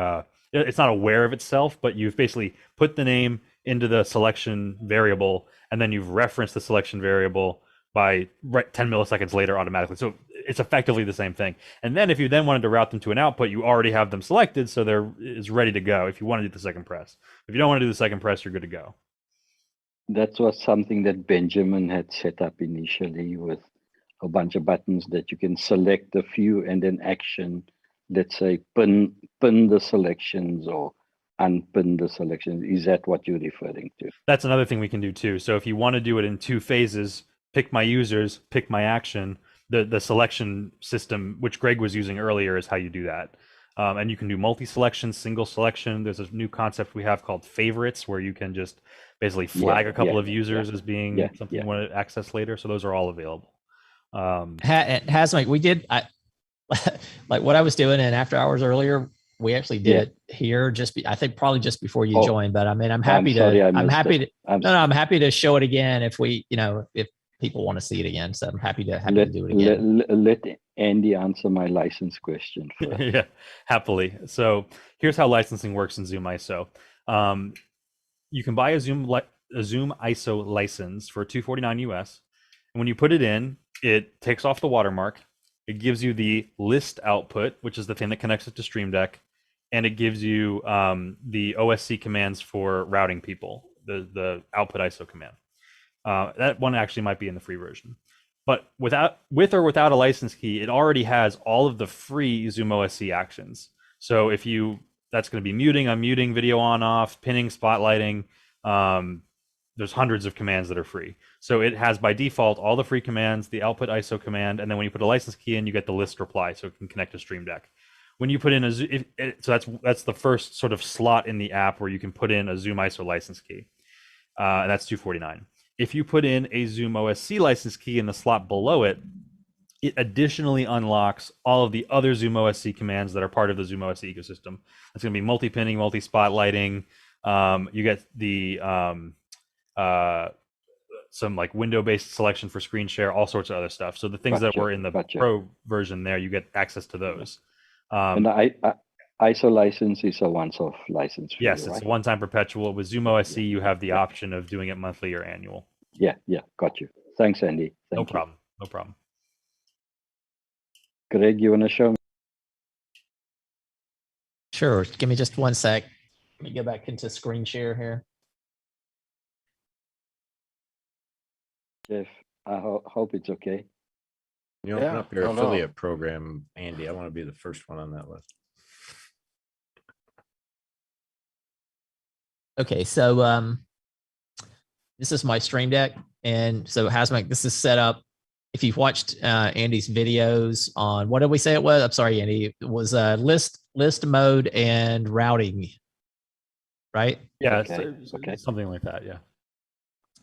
it's not aware of itself, but you've basically put the name into the selection variable, and then you've referenced the selection variable by 10 milliseconds later automatically. So it's effectively the same thing. And then if you then wanted to route them to an output, you already have them selected, so it's ready to go if you want to do the second press. If you don't want to do the second press, you're good to go. That was something that Benjamin had set up initially with a bunch of buttons that you can select a few and then action, let's say pin the selections or unpin the selections. Is that what you're referring to? That's another thing we can do too. So if you want to do it in 2 phases, pick my users, pick my action, the selection system, which Greg was using earlier, is how you do that. And you can do multi-selection, single selection. There's a new concept we have called favorites, where you can just basically flag a couple of users as being something you want to access later. So those are all available. Hazmate, we did like what I was doing in after hours earlier. We actually did it here. I think probably just before you joined. But I mean, I'm happy I'm happy to show it again if if people want to see it again. So I'm happy to do it again. Let Andy answer my license question first. Yeah, happily. So here's how licensing works in ZoomISO. You can buy a ZoomISO license for $249 US. And when you put it in, it takes off the watermark. It gives you the list output, which is the thing that connects it to Stream Deck. And it gives you the OSC commands for routing people, the output ISO command. That one actually might be in the free version. But with or without a license key, it already has all of the free ZoomOSC actions. So that's going to be muting, unmuting, video on, off, pinning, spotlighting. There's hundreds of commands that are free. So it has by default all the free commands, the output ISO command, and then when you put a license key in, you get the list reply, so it can connect to Stream Deck. When you put in so that's the first sort of slot in the app where you can put in a ZoomISO license key, and that's $249. If you put in a ZoomOSC license key in the slot below it, it additionally unlocks all of the other ZoomOSC commands that are part of the ZoomOSC ecosystem. It's going to be multi-pinning, multi-spotlighting. You get the some like window-based selection for screen share, all sorts of other stuff. So the things that were in the Pro version there, you get access to those. And the ISO license is a once-off license. Yes, it's a one-time perpetual. With ZoomOSC, you have the option of doing it monthly or annual. Yeah, got you. Thanks, Andy. No problem. Greg, you want to show me? Sure. Give me just one sec. Let me go back into screen share here. Jeff, I hope it's okay. You open up your affiliate program, Andy. I want to be the first one on that list. Okay, so this is my Stream Deck, and so Hazmate, this is set up. If you've watched Andy's videos on, what did we say it was? I'm sorry, Andy. It was list mode and routing, right? Yeah, okay. Something like that. Yeah.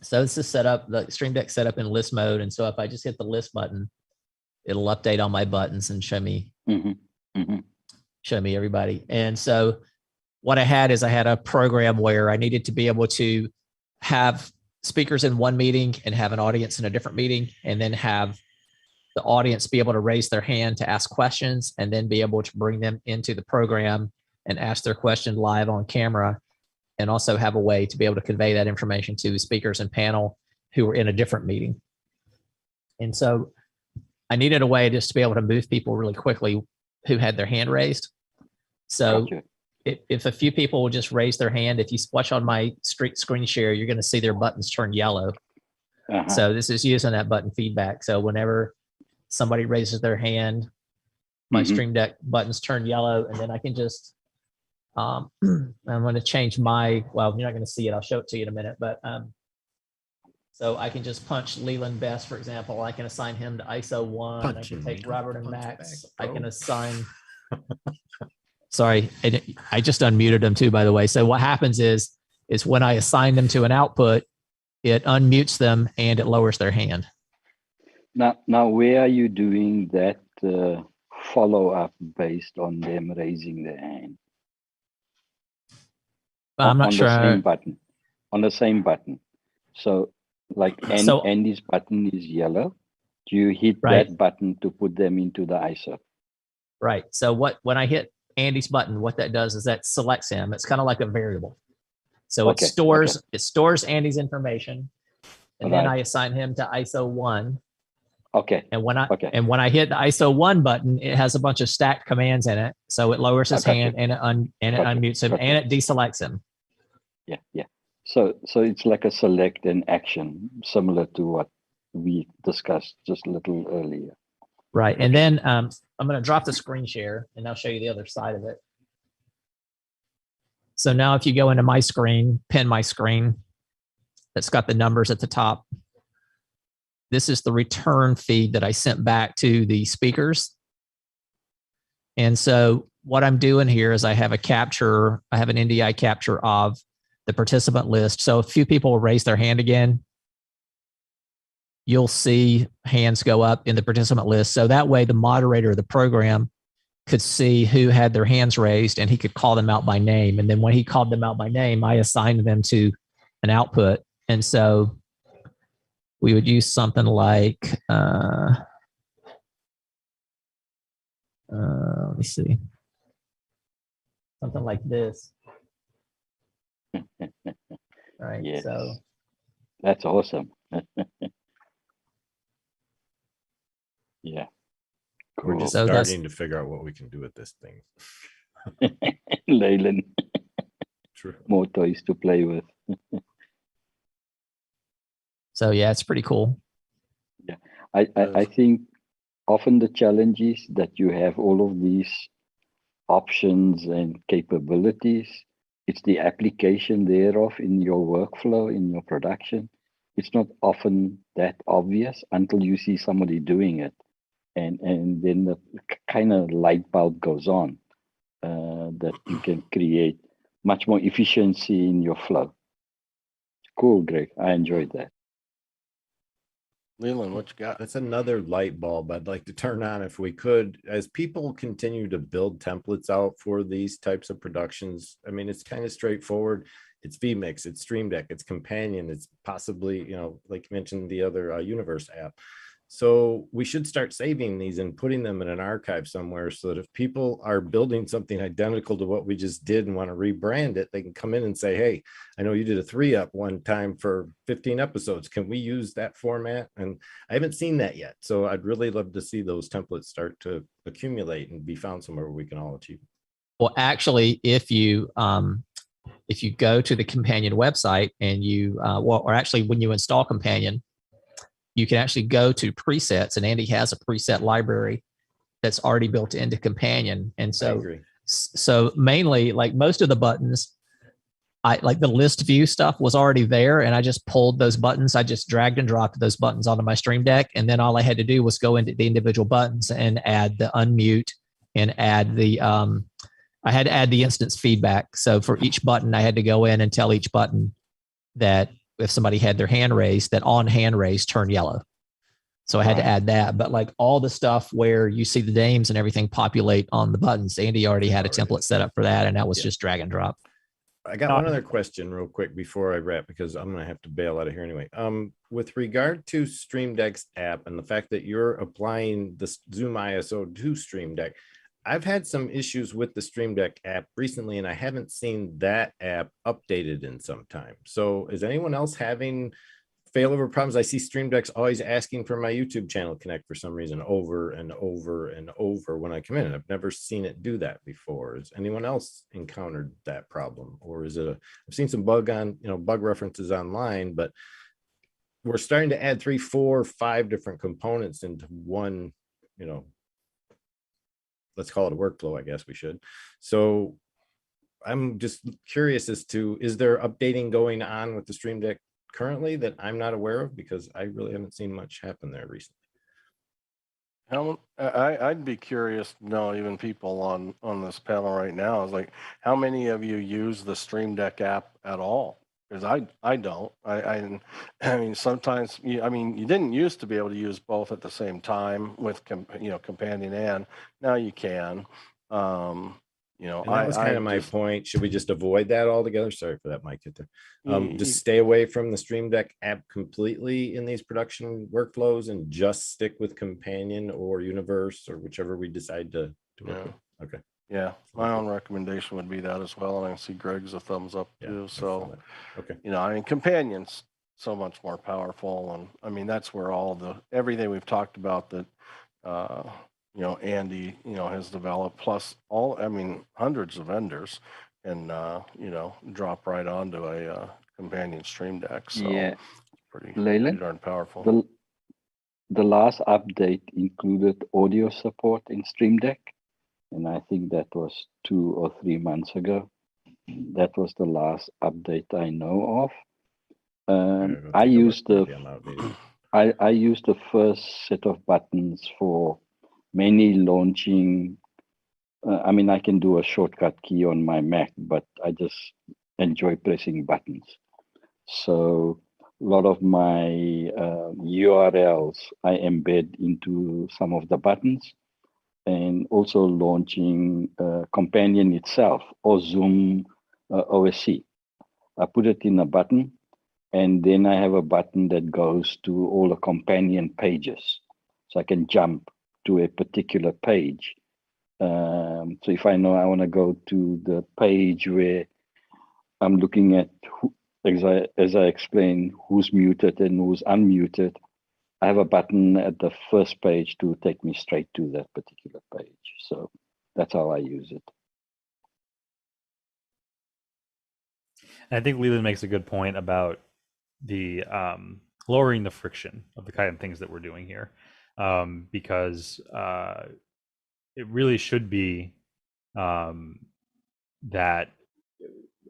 So this is set up, the Stream Deck set up in list mode, and so if I just hit the list button, it'll update all my buttons and show me show me everybody. And so what I had a program where I needed to be able to have speakers in one meeting and have an audience in a different meeting, and then have the audience be able to raise their hand to ask questions, and then be able to bring them into the program and ask their question live on camera, and also have a way to be able to convey that information to the speakers and panel who were in a different meeting. And so I needed a way just to be able to move people really quickly who had their hand raised. So if a few people will just raise their hand, if you watch on my screen share, you're going to see their buttons turn yellow. So this is using that button feedback. So whenever somebody raises their hand, my Stream Deck buttons turn yellow, and then I can just, I'm going to change my, well, you're not going to see it. I'll show it to you in a minute, but so I can just punch Leland Best, for example. I can assign him to ISO 1. I can take Robert and Max. I can assign. Sorry, I just unmuted them too, by the way. So what happens is when I assign them to an output, it unmutes them and it lowers their hand. Now, where are you doing that follow-up based on them raising their hand? I'm not on sure. The same button. On the same button. So, like Andy's button is yellow. Do you hit that button to put them into the ISO? Right. So when I hit Andy's button, what that does is that selects him. It's kind of like a variable. So it stores Andy's information, and then I assign him to ISO 1. Okay. And when I hit the ISO 1 button, it has a bunch of stacked commands in it. So it lowers his hand and it unmutes him and it deselects him. Yeah. So it's like a select and action, similar to what we discussed just a little earlier. Right. And then I'm going to drop the screen share and I'll show you the other side of it. So now if you go into my screen, pin my screen, that's got the numbers at the top. This is the return feed that I sent back to the speakers. And so what I'm doing here is I have an NDI capture of the participant list. So a few people will raise their hand again. You'll see hands go up in the participant list. So that way the moderator of the program could see who had their hands raised and he could call them out by name. And then when he called them out by name, I assigned them to an output. And so we would use something like, let me see, something like this. Right. Yes. So that's awesome. Yeah. Cool. We're just starting to figure out what we can do with this thing. Leyland. True. More toys to play with. So yeah, it's pretty cool. Yeah, I think often the challenge is that you have all of these options and capabilities. It's the application thereof in your workflow, in your production. It's not often that obvious until you see somebody doing it. And then the kind of light bulb goes on that you can create much more efficiency in your flow. Cool, Greg. I enjoyed that. Leland, what you got? That's another light bulb I'd like to turn on if we could. As people continue to build templates out for these types of productions, I mean, it's kind of straightforward. It's vMix, it's Stream Deck, it's Companion, it's possibly, like you mentioned, the other Universe app. So we should start saving these and putting them in an archive somewhere so that if people are building something identical to what we just did and want to rebrand it, they can come in and say, hey, I know you did a 3-up one time for 15 episodes. Can we use that format? And I haven't seen that yet. So I'd really love to see those templates start to accumulate and be found somewhere where we can all achieve. Well, actually, if you go to the Companion website and or actually when you install Companion, you can actually go to presets, and Andy has a preset library that's already built into Companion. And so mainly, like most of the buttons, like the list view stuff was already there, and I just pulled those buttons. I just dragged and dropped those buttons onto my Stream Deck, and then all I had to do was go into the individual buttons and add the unmute and add the I had to add the instance feedback. So for each button, I had to go in and tell each button that if somebody had their hand raised, that on hand raised turn yellow. So I had to add that. But like all the stuff where you see the names and everything populate on the buttons, Andy already had a template set up for that, and that was just drag and drop. I got one other question real quick before I wrap, because I'm going to have to bail out of here anyway. With regard to Stream Deck's app and the fact that you're applying the ZoomISO to Stream Deck, I've had some issues with the Stream Deck app recently, and I haven't seen that app updated in some time. So is anyone else having failover problems? I see Stream Deck's always asking for my YouTube channel connect for some reason over and over and over when I come in. I've never seen it do that before. Has anyone else encountered that problem? Or is it I've seen some bug references online, but we're starting to add 3, 4, 5 different components into one, let's call it a workflow, I guess we should. So I'm just curious as to, is there updating going on with the Stream Deck currently that I'm not aware of? Because I really haven't seen much happen there recently. I'd be curious to know, even people on this panel right now, is like, how many of you use the Stream Deck app at all? because I don't. I mean, sometimes I mean, you didn't used to be able to use both at the same time with companion, and now you can. And that was kind of my point. Should we just avoid that altogether? Sorry for that, Mike. Just stay away from the Stream Deck app completely in these production workflows and just stick with Companion or Universe or whichever we decide to work with. Okay. Yeah, my own recommendation would be that as well, and I see Greg's a thumbs up too. So, okay, I mean, Companion's so much more powerful, and I mean that's where everything we've talked about that Andy has developed, plus hundreds of vendors, and drop right onto a Companion Stream Deck. So Yeah, pretty Leyland, darn powerful. The last update included audio support in Stream Deck, and I think that was 2 or 3 months ago. That was the last update I know of. I used the first set of buttons for many launching. I mean, I can do a shortcut key on my Mac, but I just enjoy pressing buttons. So a lot of my URLs I embed into some of the buttons, and also launching Companion itself or ZoomOSC. I put it in a button, and then I have a button that goes to all the Companion pages. So I can jump to a particular page. So if I know I want to go to the page where I'm looking at, as I explained, who's muted and who's unmuted, I have a button at the first page to take me straight to that particular page. So that's how I use it. I think Leland makes a good point about the lowering the friction of the kind of things that we're doing here, because it really should be that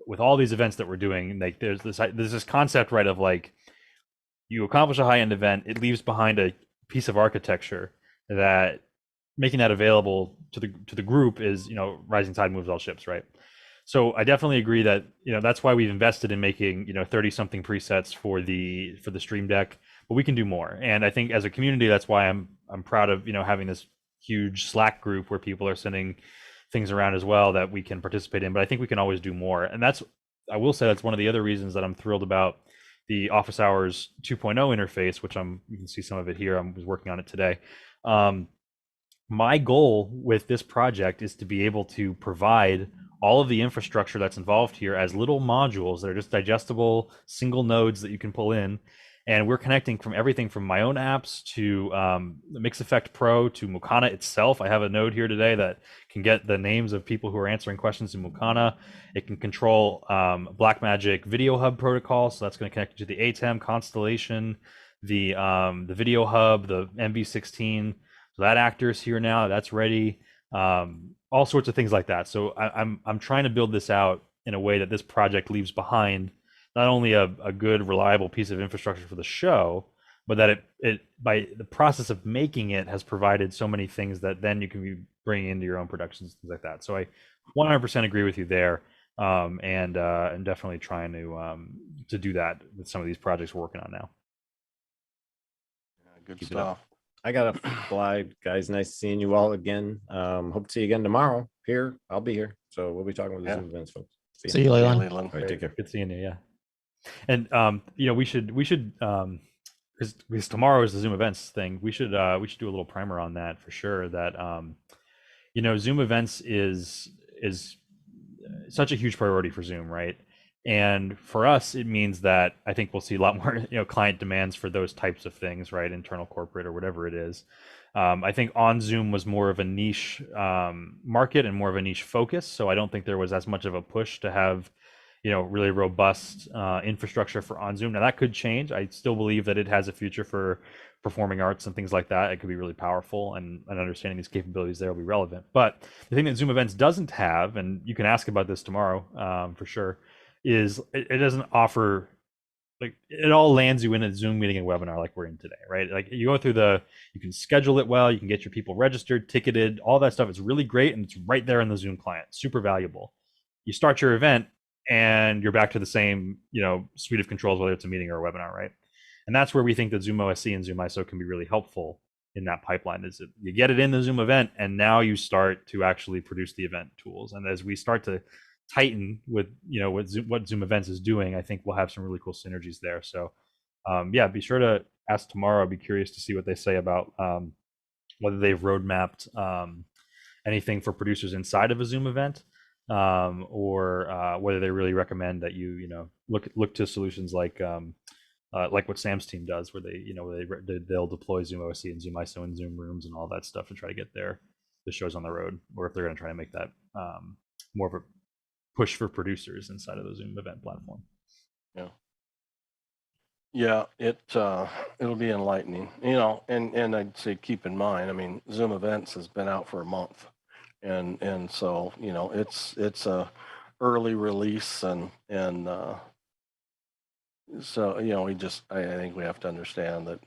with all these events that we're doing, like there's this concept, right, of like, you accomplish a high-end event, it leaves behind a piece of architecture that making that available to the group is, rising tide moves all ships, right? So I definitely agree that that's why we've invested in making 30-something presets for the Stream Deck, but we can do more. And I think as a community, that's why I'm proud of having this huge Slack group where people are sending things around as well that we can participate in. But I think we can always do more, and I will say that's one of the other reasons that I'm thrilled about the Office Hours 2.0 interface, which you can see some of it here. I was working on it today. My goal with this project is to be able to provide all of the infrastructure that's involved here as little modules that are just digestible single nodes that you can pull in. And we're connecting from everything from my own apps to Mix Effect Pro to Mukana itself. I have a node here today that can get the names of people who are answering questions in Mukana. It can control Blackmagic Video Hub protocol, so that's going to connect to the ATEM constellation, the Video Hub, the MB16. So that actor is here now. That's ready. All sorts of things like that. So I'm trying to build this out in a way that this project leaves behind not only a good, reliable piece of infrastructure for the show, but that it by the process of making it has provided so many things that then you can be bringing into your own productions, things like that. So I 100% agree with you there, and definitely trying to do that with some of these projects we're working on now. Yeah, good stuff. I gotta fly, guys. Nice seeing you all again. Hope to see you again tomorrow. Here, I'll be here. So we'll be talking with the Zoom events folks. See you, Leland. All right, take care. Good seeing you. Yeah. And we should because tomorrow is the Zoom events thing. We should do a little primer on that for sure. That Zoom events is such a huge priority for Zoom, right? And for us, it means that I think we'll see a lot more client demands for those types of things, right? Internal, corporate, or whatever it is. I think on Zoom was more of a niche market and more of a niche focus. So I don't think there was as much of a push to have really robust infrastructure for on Zoom. Now that could change. I still believe that it has a future for performing arts and things like that. It could be really powerful, and understanding these capabilities there will be relevant. But the thing that Zoom Events doesn't have, and you can ask about this tomorrow for sure, is it doesn't offer, like, it all lands you in a Zoom meeting and webinar like we're in today, right? Like you go through you can schedule it well, you can get your people registered, ticketed, all that stuff. It's really great, and it's right there in the Zoom client, super valuable. You start your event, and you're back to the same, suite of controls, whether it's a meeting or a webinar, right? And that's where we think that ZoomOSC and ZoomISO can be really helpful in that pipeline. Is that you get it in the Zoom event, and now you start to actually produce the event tools. And as we start to tighten with what Zoom Events is doing, I think we'll have some really cool synergies there. So yeah, be sure to ask tomorrow. I'd be curious to see what they say about whether they've roadmapped anything for producers inside of a Zoom event, or whether they really recommend that you look to solutions like what Sam's team does, where they'll deploy ZoomOSC and ZoomISO and Zoom Rooms and all that stuff to try to get the shows on the road, or if they're going to try to make that more of a push for producers inside of the Zoom event platform. Yeah, it'll be enlightening, and I'd say keep in mind, I mean, Zoom Events has been out for a month, and so it's a early release, and so I think we have to understand that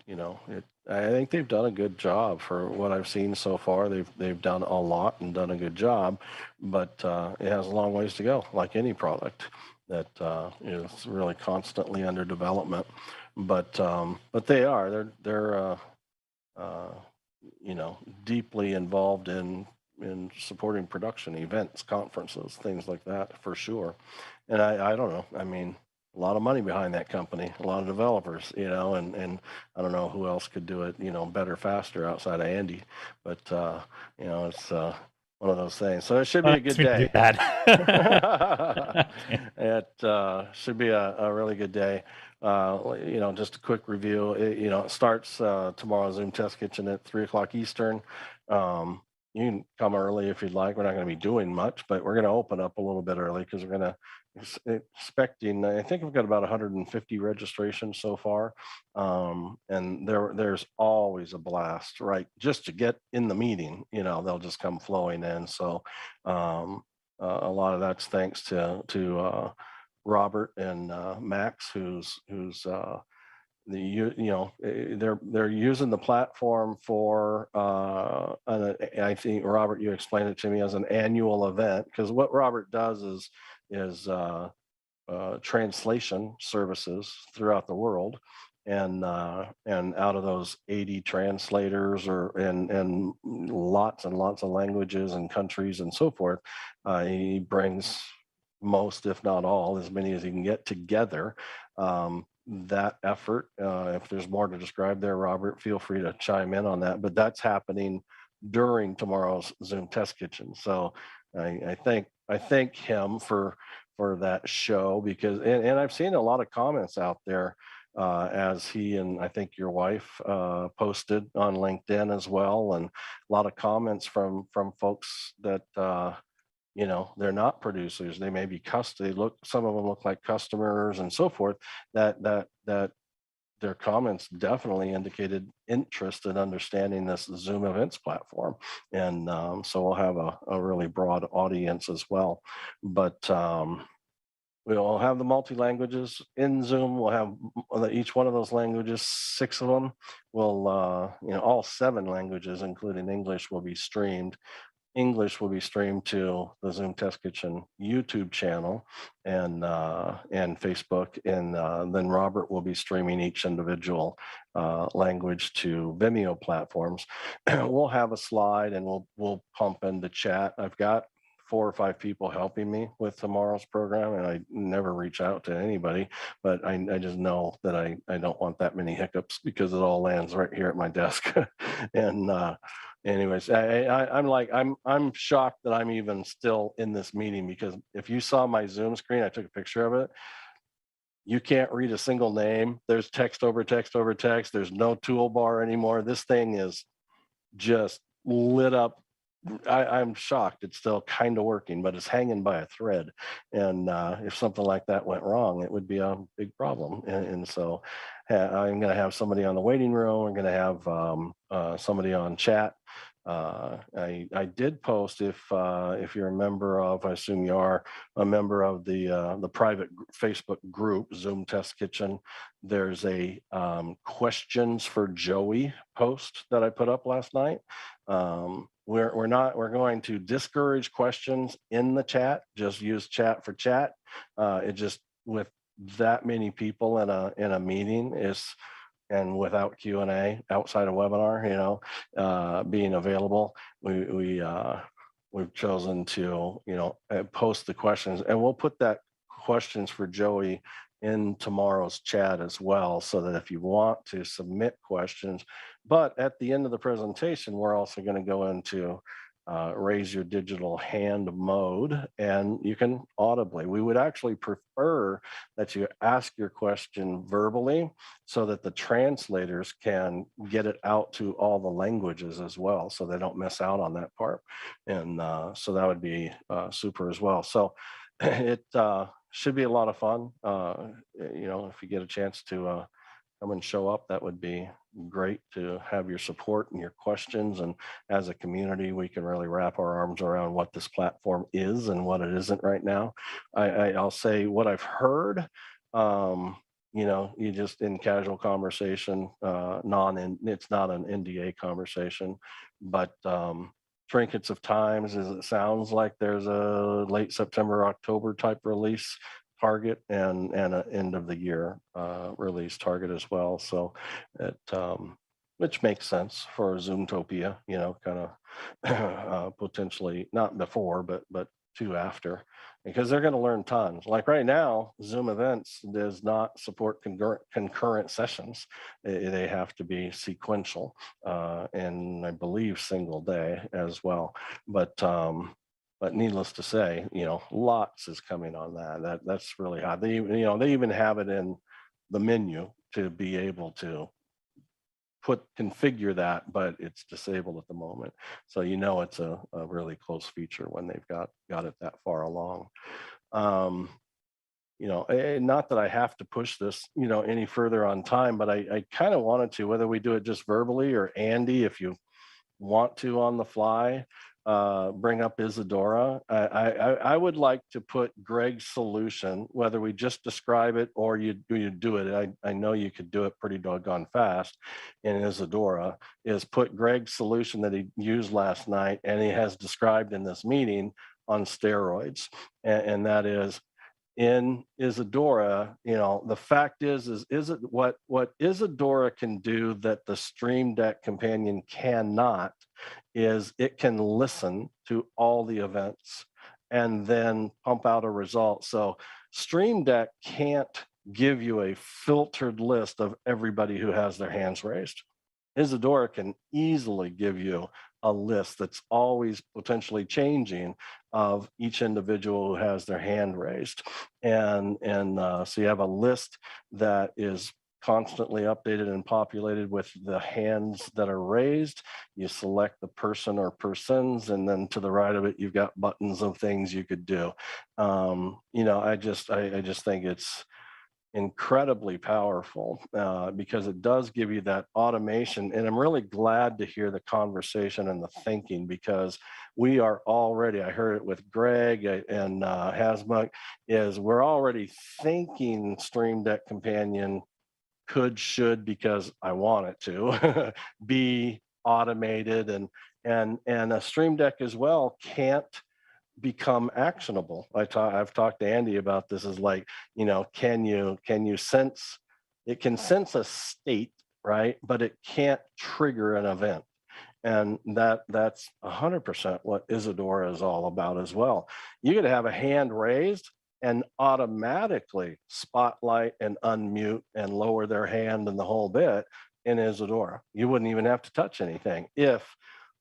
I think they've done a good job for what I've seen so far. They've done a lot and done a good job, but it has a long ways to go, like any product that is really constantly under development. But they're deeply involved in supporting production events, conferences, things like that, for sure. And I don't know, I mean, a lot of money behind that company, a lot of developers, and I don't know who else could do it, better, faster outside of Andy, but it's one of those things. So it should be a good day. It should be a really good day. Just a quick review. It starts tomorrow, Zoom Test Kitchen at 3:00 Eastern. You can come early if you'd like. We're not going to be doing much, but we're going to open up a little bit early because we're going to expecting. I think we've got about 150 registrations so far, and there's always a blast, right? Just to get in the meeting, they'll just come flowing in. So a lot of that's thanks to Robert and Max, who's they're using the platform for I think, Robert, you explained it to me, as an annual event, because what Robert does is translation services throughout the world, and out of those 80 translators and lots and lots of languages and countries and so forth, he brings most, if not all, as many as he can get together. That effort, if there's more to describe there, Robert, feel free to chime in on that, but that's happening during tomorrow's Zoom Test Kitchen. So I thank him for that show, because and I've seen a lot of comments out there, as he and I think your wife posted on LinkedIn as well, and a lot of comments from folks that they're not producers. They may be some of them look like customers and so forth, that their comments definitely indicated interest in understanding this Zoom Events platform. And so we'll have a really broad audience as well. But we'll have the multi-languages in Zoom. We'll have each one of those languages, 6 of them. We'll, all 7 languages, including English, will be streamed. English will be streamed to the Zoom Test Kitchen YouTube channel and Facebook, and then Robert will be streaming each individual language to Vimeo platforms. We'll have a slide, and we'll pump in the chat. I've got 4 or 5 people helping me with tomorrow's program, and I never reach out to anybody, but I just know that I don't want that many hiccups, because it all lands right here at my desk. And anyways, I'm shocked that I'm even still in this meeting, because if you saw my Zoom screen, I took a picture of it. You can't read a single name. There's text over text over text. There's no toolbar anymore. This thing is just lit up. I'm shocked it's still kind of working, but it's hanging by a thread. And if something like that went wrong, it would be a big problem. And so I'm going to have somebody on the waiting room. I'm going to have somebody on chat. I did post, if you're a member of, I assume you are a member of the private Facebook group, Zoom Test Kitchen, there's a questions for Joey post that I put up last night. we're going to discourage questions in the chat. Just use chat for chat. It just, with that many people in a meeting, is, and without Q&A outside of webinar, being available, we've chosen to, post the questions, and we'll put that questions for Joey in tomorrow's chat as well, so that if you want to submit questions. But at the end of the presentation, we're also going to go into raise your digital hand mode, and you can audibly. We would actually prefer that you ask your question verbally, so that the translators can get it out to all the languages as well, so they don't miss out on that part. And so that would be super as well. So it should be a lot of fun. If you get a chance to come and show up, that would be great to have your support and your questions. And as a community, we can really wrap our arms around what this platform is and what it isn't right now. I'll say what I've heard. You just, in casual conversation, it's not an NDA conversation, but Trinkets of Times, as it sounds like there's a late September, October type release target, and an end of the year release target as well. So it, which makes sense for Zoomtopia, kind of potentially not before, but two after, because they're going to learn tons. Like right now, Zoom Events does not support concurrent sessions. They have to be sequential, and I believe single day as well. But needless to say, lots is coming on that. That's really hot. They even have it in the menu to be able to configure that, but it's disabled at the moment. So it's a really close feature when they've got it that far along. Not that I have to push this, any further on time, but I kind of wanted to, whether we do it just verbally, or Andy, if you want to on the fly, bring up Isadora. I would like to put Greg's solution, whether we just describe it or you do it. I know you could do it pretty doggone fast in Isadora, is put Greg's solution that he used last night and he has described in this meeting on steroids. And that is, in Isadora, the fact is it what Isadora can do that the Stream Deck companion cannot, is it can listen to all the events and then pump out a result. So Stream Deck can't give you a filtered list of everybody who has their hands raised. Isadora can easily give you a list that's always potentially changing of each individual who has their hand raised. And so you have a list that is constantly updated and populated with the hands that are raised. You select the person or persons, and then to the right of it, you've got buttons of things you could do. I just think it's incredibly powerful because it does give you that automation. And I'm really glad to hear the conversation and the thinking, because we are already, I heard it with Greg and Hasmuk, is we're already thinking Stream Deck Companion should, because I want it to be automated, and a Stream Deck as well can't become actionable. I've talked to Andy about this, is like, can you sense, it can sense a state, right? But it can't trigger an event. And that's 100% what Isadora is all about as well. You could have a hand raised and automatically spotlight and unmute and lower their hand and the whole bit in Isadora. You wouldn't even have to touch anything if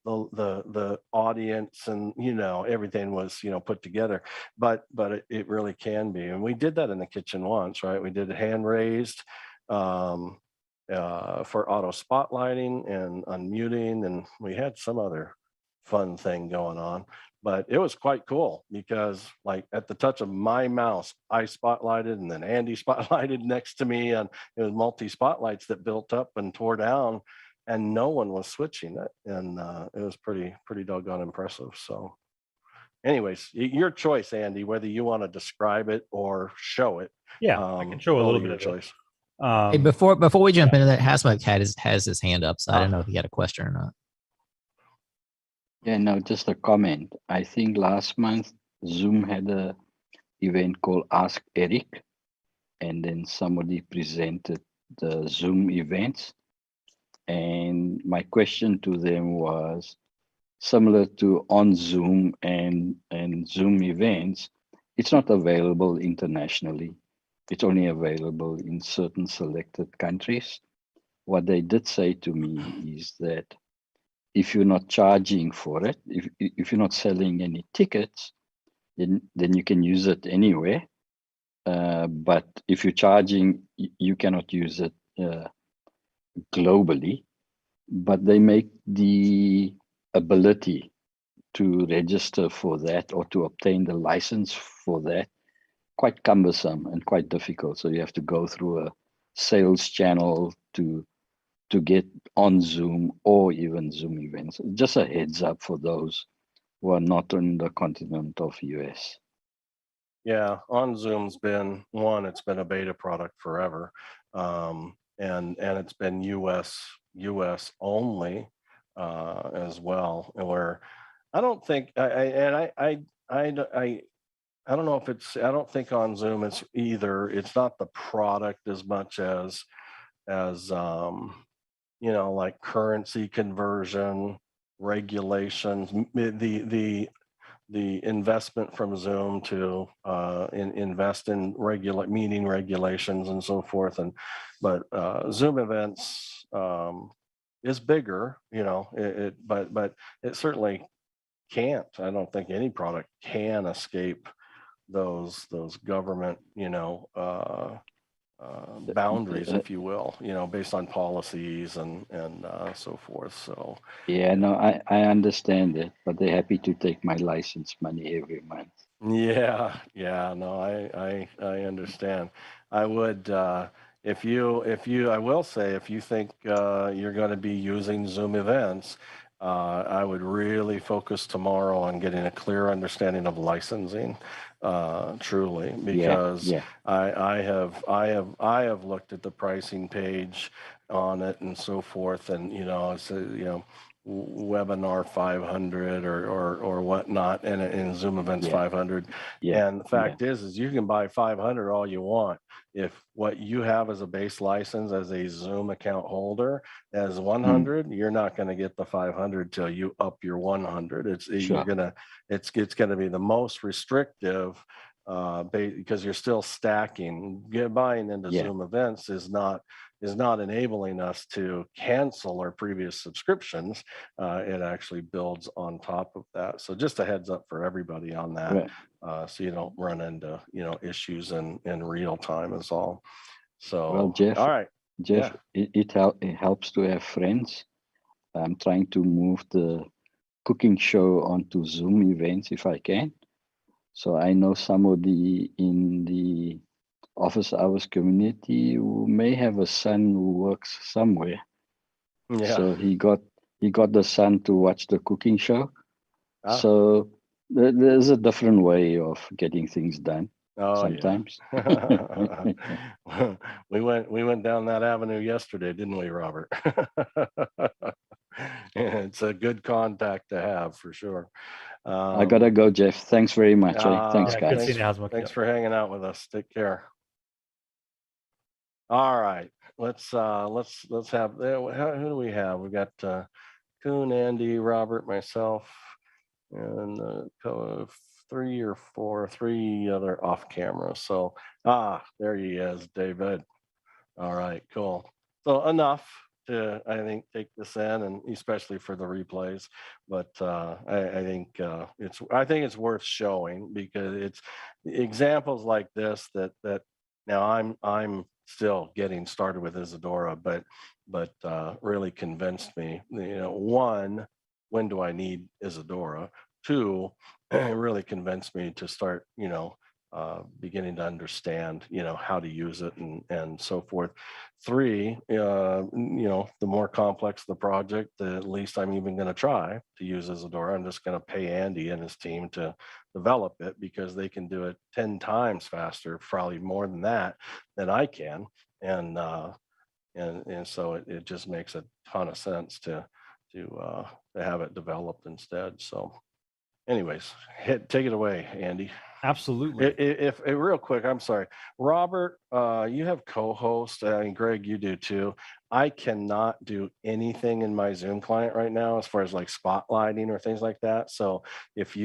the audience and everything was put together. But it really can be. And we did that in the kitchen once, right? We did hand raised for auto spotlighting and unmuting, and we had some other fun thing going on. But it was quite cool, because like at the touch of my mouse, I spotlighted, and then Andy spotlighted next to me, and it was multi spotlights that built up and tore down, and no one was switching it. And it was pretty doggone impressive. So anyways, your choice, Andy, whether you want to describe it or show it. Yeah, I can show a little bit of choice. Hey, before we jump into that, Hasmuk has his hand up, so I don't know if he had a question or not. Yeah, no, just a comment. I think last month Zoom had a event called Ask Eric, and then somebody presented the Zoom events. And my question to them was similar to on Zoom and Zoom events, it's not available internationally. It's only available in certain selected countries. What they did say to me is that if you're not charging for it, if you're not selling any tickets, then you can use it anywhere. But if you're charging, you cannot use it globally. But they make the ability to register for that or to obtain the license for that quite cumbersome and quite difficult. So you have to go through a sales channel to get on Zoom or even Zoom events. Just a heads up for those who are not on the continent of US. Yeah, on Zoom's been one. It's been a beta product forever, and it's been US only as well. And where I don't think I don't know if it's I don't think on Zoom it's either. It's not the product as much as like currency conversion regulations, the investment from Zoom to invest in meeting regulations and so forth. But Zoom events is bigger, but it certainly can't. I don't think any product can escape those government, boundaries, if you will, based on policies and so forth. So Yeah, no, I understand it, but they're happy to take my license money every month. yeah, no, I understand. I would I will say if you think you're going to be using Zoom events, I would really focus tomorrow on getting a clear understanding of licensing, truly, because Yeah. I have looked at the pricing page on it and so forth, and it's webinar 500 or whatnot, and in Zoom events Yeah. 500. Yeah. And the fact is you can buy 500 all you want. If what you have as a base license as a Zoom account holder as 100, you're not going to get the 500 till you up your 100. It's going to be the most restrictive because you're still stacking. Buying into Zoom events is not enabling us to cancel our previous subscriptions. It actually builds on top of that. So just a heads up for everybody on that. Right. So you don't run into issues in real time is all. So Well, Jeff, all right. Jeff, it helps to have friends. I'm trying to move the cooking show onto Zoom events if I can. So I know somebody in the office hours community who may have a son who works somewhere. Yeah. So he got the son to watch the cooking show. So there's a different way of getting things done. Sometimes. Yeah. we went down that avenue yesterday, didn't we, Robert? It's a good contact to have for sure. I gotta go, Jeff. Thanks very much. Thanks, guys. Good seeing you, Hasmukh. Thanks for hanging out with us. Take care. All right, let's have. Who do we have? We got Kuhn, Andy, Robert, myself, and three other off camera. So there he is, David. All right, cool. So enough to, I think, take this in, and especially for the replays. But I think it's worth showing because it's examples like this that now I'm still getting started with Isadora, but really convinced me. One, when do I need Isadora? Two, it really convinced me to start, beginning to understand, how to use it and so forth. Three, the more complex the project, the least I'm even going to try to use Isadora. I'm just going to pay Andy and his team to develop it because they can do it 10 times faster, probably more than that, than I can. And so it just makes a ton of sense to have it developed instead. So anyways, take it away, Andy. Absolutely. If real quick, I'm sorry, Robert, you have co-host, and Greg, you do too. I cannot do anything in my Zoom client right now as far as like spotlighting or things like that. So if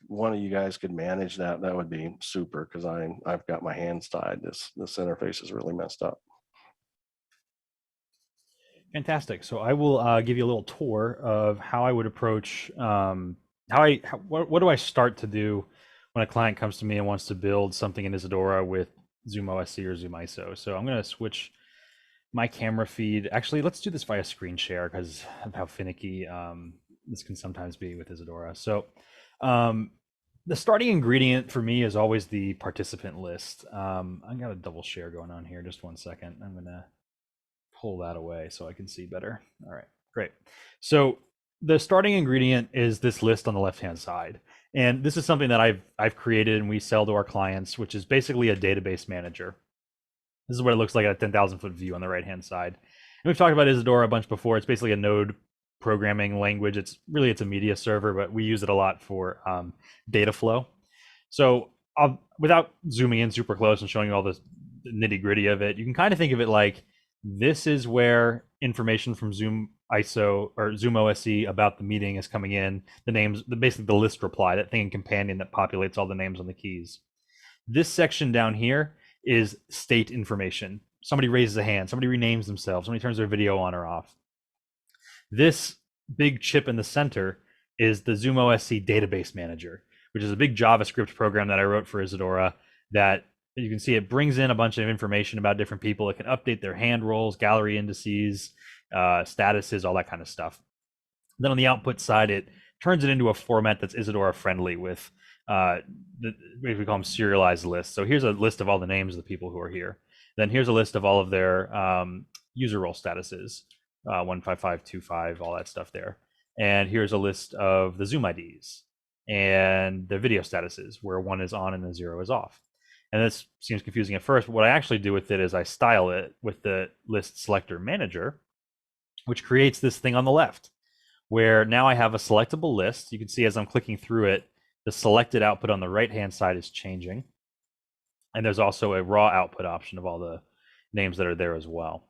one of you guys could manage that, that would be super, because I've got my hands tied. This interface is really messed up. Fantastic. So I will give you a little tour of how I would approach what do I start to do when a client comes to me and wants to build something in Isadora with ZoomOSC or ZoomISO. So I'm going to switch my camera feed. Actually, let's do this via screen share because of how finicky this can sometimes be with Isadora. So the starting ingredient for me is always the participant list. I've got a double share going on here. Just one second. I'm going to pull that away so I can see better. All right, great. So the starting ingredient is this list on the left-hand side. And this is something that I've created and we sell to our clients, which is basically a database manager. This is what it looks like at a 10,000 foot view on the right-hand side. And we've talked about Isadora a bunch before. It's basically a node programming language. It's a media server, but we use it a lot for data flow. So without zooming in super close and showing you all the nitty-gritty of it, you can kind of think of it like this is where information from ZoomISO or ZoomOSC about the meeting is coming in. The names, basically the list reply, that thing in companion that populates all the names on the keys. This section down here is state information. Somebody raises a hand, somebody renames themselves, somebody turns their video on or off. This big chip in the center is the ZoomOSC database manager, which is a big JavaScript program that I wrote for Isadora that you can see it brings in a bunch of information about different people. It can update their hand rolls, gallery indices, statuses, all that kind of stuff. Then on the output side, it turns it into a format that's Isadora friendly with we call them serialized lists. So here's a list of all the names of the people who are here. Then here's a list of all of their user role statuses, 15525, all that stuff there. And here's a list of the Zoom IDs and the video statuses where 1 is on and the 0 is off. And this seems confusing at first, but what I actually do with it is I style it with the list selector manager, which creates this thing on the left, where now I have a selectable list. You can see as I'm clicking through it, the selected output on the right-hand side is changing. And there's also a raw output option of all the names that are there as well.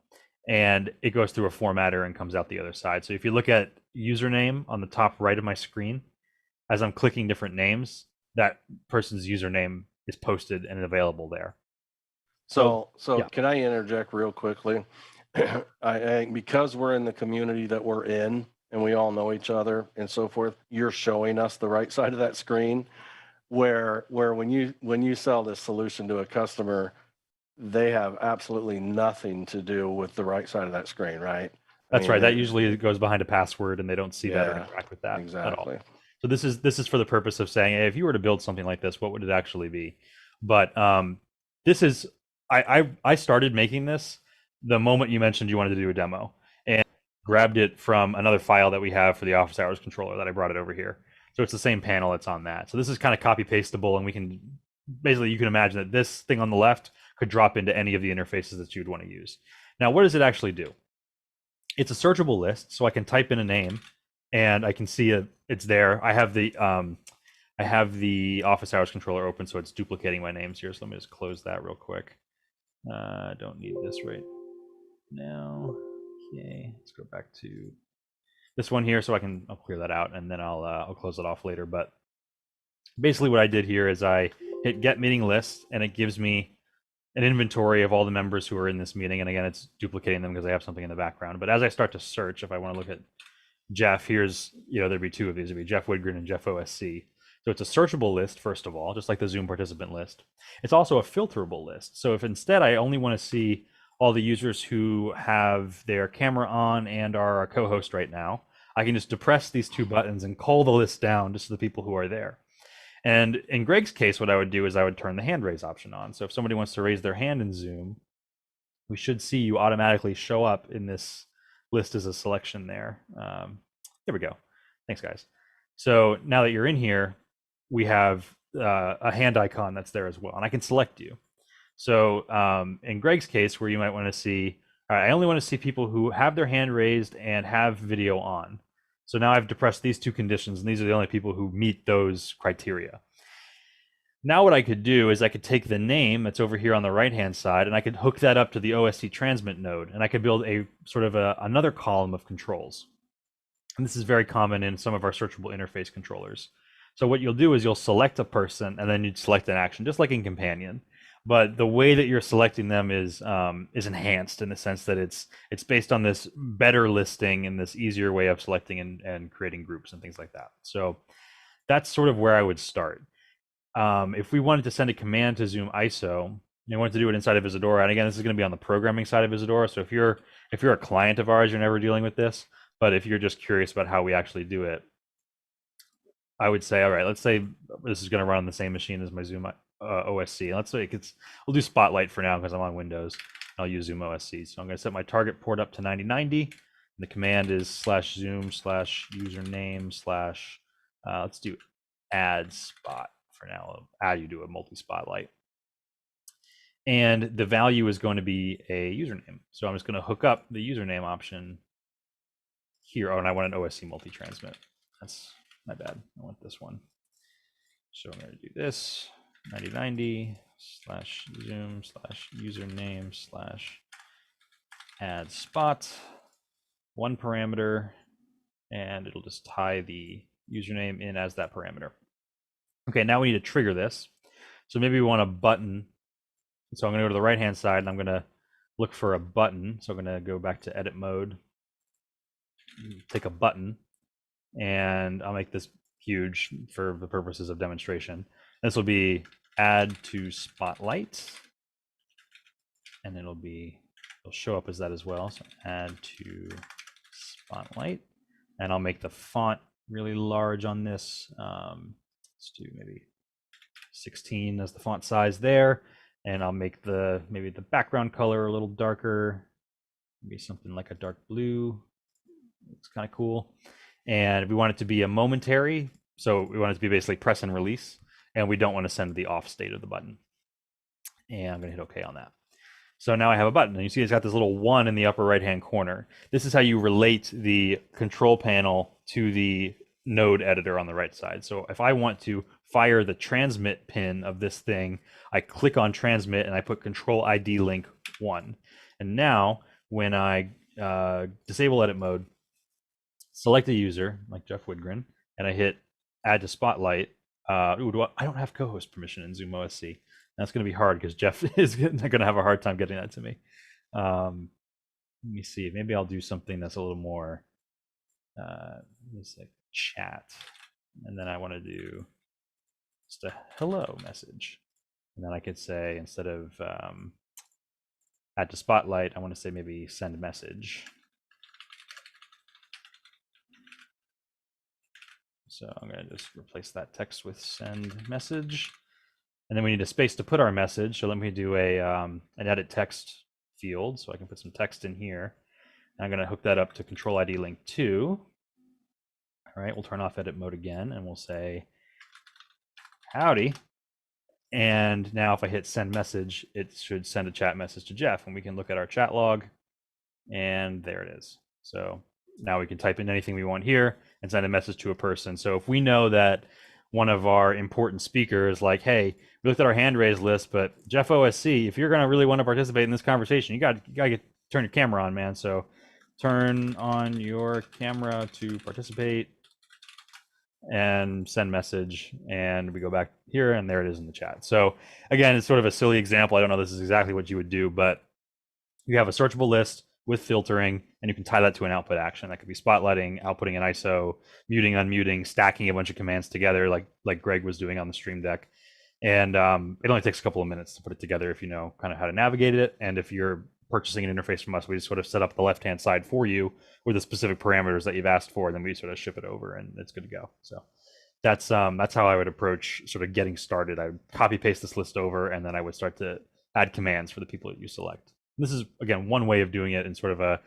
And it goes through a formatter and comes out the other side. So if you look at username on the top right of my screen, as I'm clicking different names, that person's username is posted and available there. So yeah. Can I interject real quickly? I because we're in the community that we're in and we all know each other and so forth, you're showing us the right side of that screen where when you sell this solution to a customer, they have absolutely nothing to do with the right side of that screen, right? That's right. That usually goes behind a password and they don't see that or interact with that at all. So this is for the purpose of saying, hey, if you were to build something like this, what would it actually be? But this is, I started making this the moment you mentioned you wanted to do a demo and grabbed it from another file that we have for the office hours controller that I brought it over here. So it's the same panel that's on that. So this is kind of copy pastable, and we can basically, you can imagine that this thing on the left could drop into any of the interfaces that you'd want to use. Now, what does it actually do? It's a searchable list, so I can type in a name and I can see it's there. I have the office hours controller open, so it's duplicating my names here. So let me just close that real quick. I don't need this right now. Okay, let's go back to this one here, so I'll clear that out, and then I'll close it off later. But basically, what I did here is I hit Get Meeting List, and it gives me an inventory of all the members who are in this meeting. And again, it's duplicating them because I have something in the background. But as I start to search, if I want to look at Jeff, here's, there'd be two of these. There'd be Jeff Widgren and Jeff OSC. So it's a searchable list, first of all, just like the Zoom participant list. It's also a filterable list. So if instead I only want to see all the users who have their camera on and are a co-host right now, I can just depress these two buttons and cull the list down just to the people who are there. And in Greg's case, what I would do is I would turn the hand raise option on. So if somebody wants to raise their hand in Zoom, we should see you automatically show up in this list as a selection there. There we go. Thanks, guys. So now that you're in here, we have a hand icon that's there as well, and I can select you. So in Greg's case, where you might want to see, I only want to see people who have their hand raised and have video on. So now I've depressed these two conditions, and these are the only people who meet those criteria. Now what I could do is I could take the name that's over here on the right-hand side, and I could hook that up to the OSC transmit node, and I could build a sort of another column of controls. And this is very common in some of our searchable interface controllers. So what you'll do is you'll select a person, and then you'd select an action, just like in Companion. But the way that you're selecting them is enhanced in the sense that it's based on this better listing and this easier way of selecting and creating groups and things like that. So that's sort of where I would start. If we wanted to send a command to ZoomISO, and we wanted to do it inside of Isadora, and again, this is going to be on the programming side of Isadora. So if you're a client of ours, you're never dealing with this. But if you're just curious about how we actually do it, I would say, all right, let's say this is going to run on the same machine as my ZoomOSC. Let's say we'll do Spotlight for now because I'm on Windows. I'll use ZoomOSC. So I'm going to set my target port up to 9090. And the command is /zoom/username/ let's do add spot for now. I'll add you to a multi-spotlight. And the value is going to be a username. So I'm just going to hook up the username option here. Oh, and I want an OSC multi-transmit. That's my bad. I want this one. So I'm going to do this 9090/zoom/username/add spot, one parameter, and it'll just tie the username in as that parameter. Okay, now we need to trigger this. So maybe we want a button. So I'm going to go to the right-hand side, and I'm going to look for a button. So I'm going to go back to edit mode, take a button, and I'll make this huge for the purposes of demonstration. This will be add to spotlight, and it'll show up as that as well. So add to spotlight, and I'll make the font really large on this. Let's do maybe 16 as the font size there, and I'll make maybe the background color a little darker, maybe something like a dark blue. It's kind of cool. And we want it to be a momentary, so we want it to be basically press and release, and we don't want to send the off state of the button. And I'm going to hit OK on that. So now I have a button, and you see it's got this little 1 in the upper right-hand corner. This is how you relate the control panel to the node editor on the right side. So if I want to fire the transmit pin of this thing, I click on transmit and I put control ID link 1. And now when I disable edit mode, select a user like Jeff Widgren, and I hit add to spotlight. I don't have co-host permission in ZoomOSC. That's going to be hard because Jeff is going to have a hard time getting that to me. Let me see. Maybe I'll do something that's a little more just like chat, and then I want to do just a hello message, and then I could say, instead of add to spotlight, I want to say maybe send message. So I'm going to just replace that text with send message, and then we need a space to put our message. So let me do an edit text field, so I can put some text in here. And I'm going to hook that up to control ID link 2. All right, we'll turn off edit mode again, and we'll say howdy. And now if I hit send message, it should send a chat message to Jeff, and we can look at our chat log, and there it is. So now we can type in anything we want here and send a message to a person. So if we know that one of our important speakers, like, hey, we looked at our hand raised list, but Jeff OSC, if you're going to really want to participate in this conversation, you got to turn your camera on, man. So turn on your camera to participate and send message, and we go back here, and there it is in the chat. So again, it's sort of a silly example. I don't know this is exactly what you would do, but you have a searchable list with filtering, and you can tie that to an output action. That could be spotlighting, outputting an ISO, muting, unmuting, stacking a bunch of commands together, like Greg was doing on the Stream Deck. And it only takes a couple of minutes to put it together if you know kind of how to navigate it. And if you're purchasing an interface from us, we just sort of set up the left-hand side for you with the specific parameters that you've asked for, and then we sort of ship it over, and it's good to go. So that's how I would approach sort of getting started. I would copy paste this list over, and then I would start to add commands for the people that you select. This is, again, one way of doing it in sort of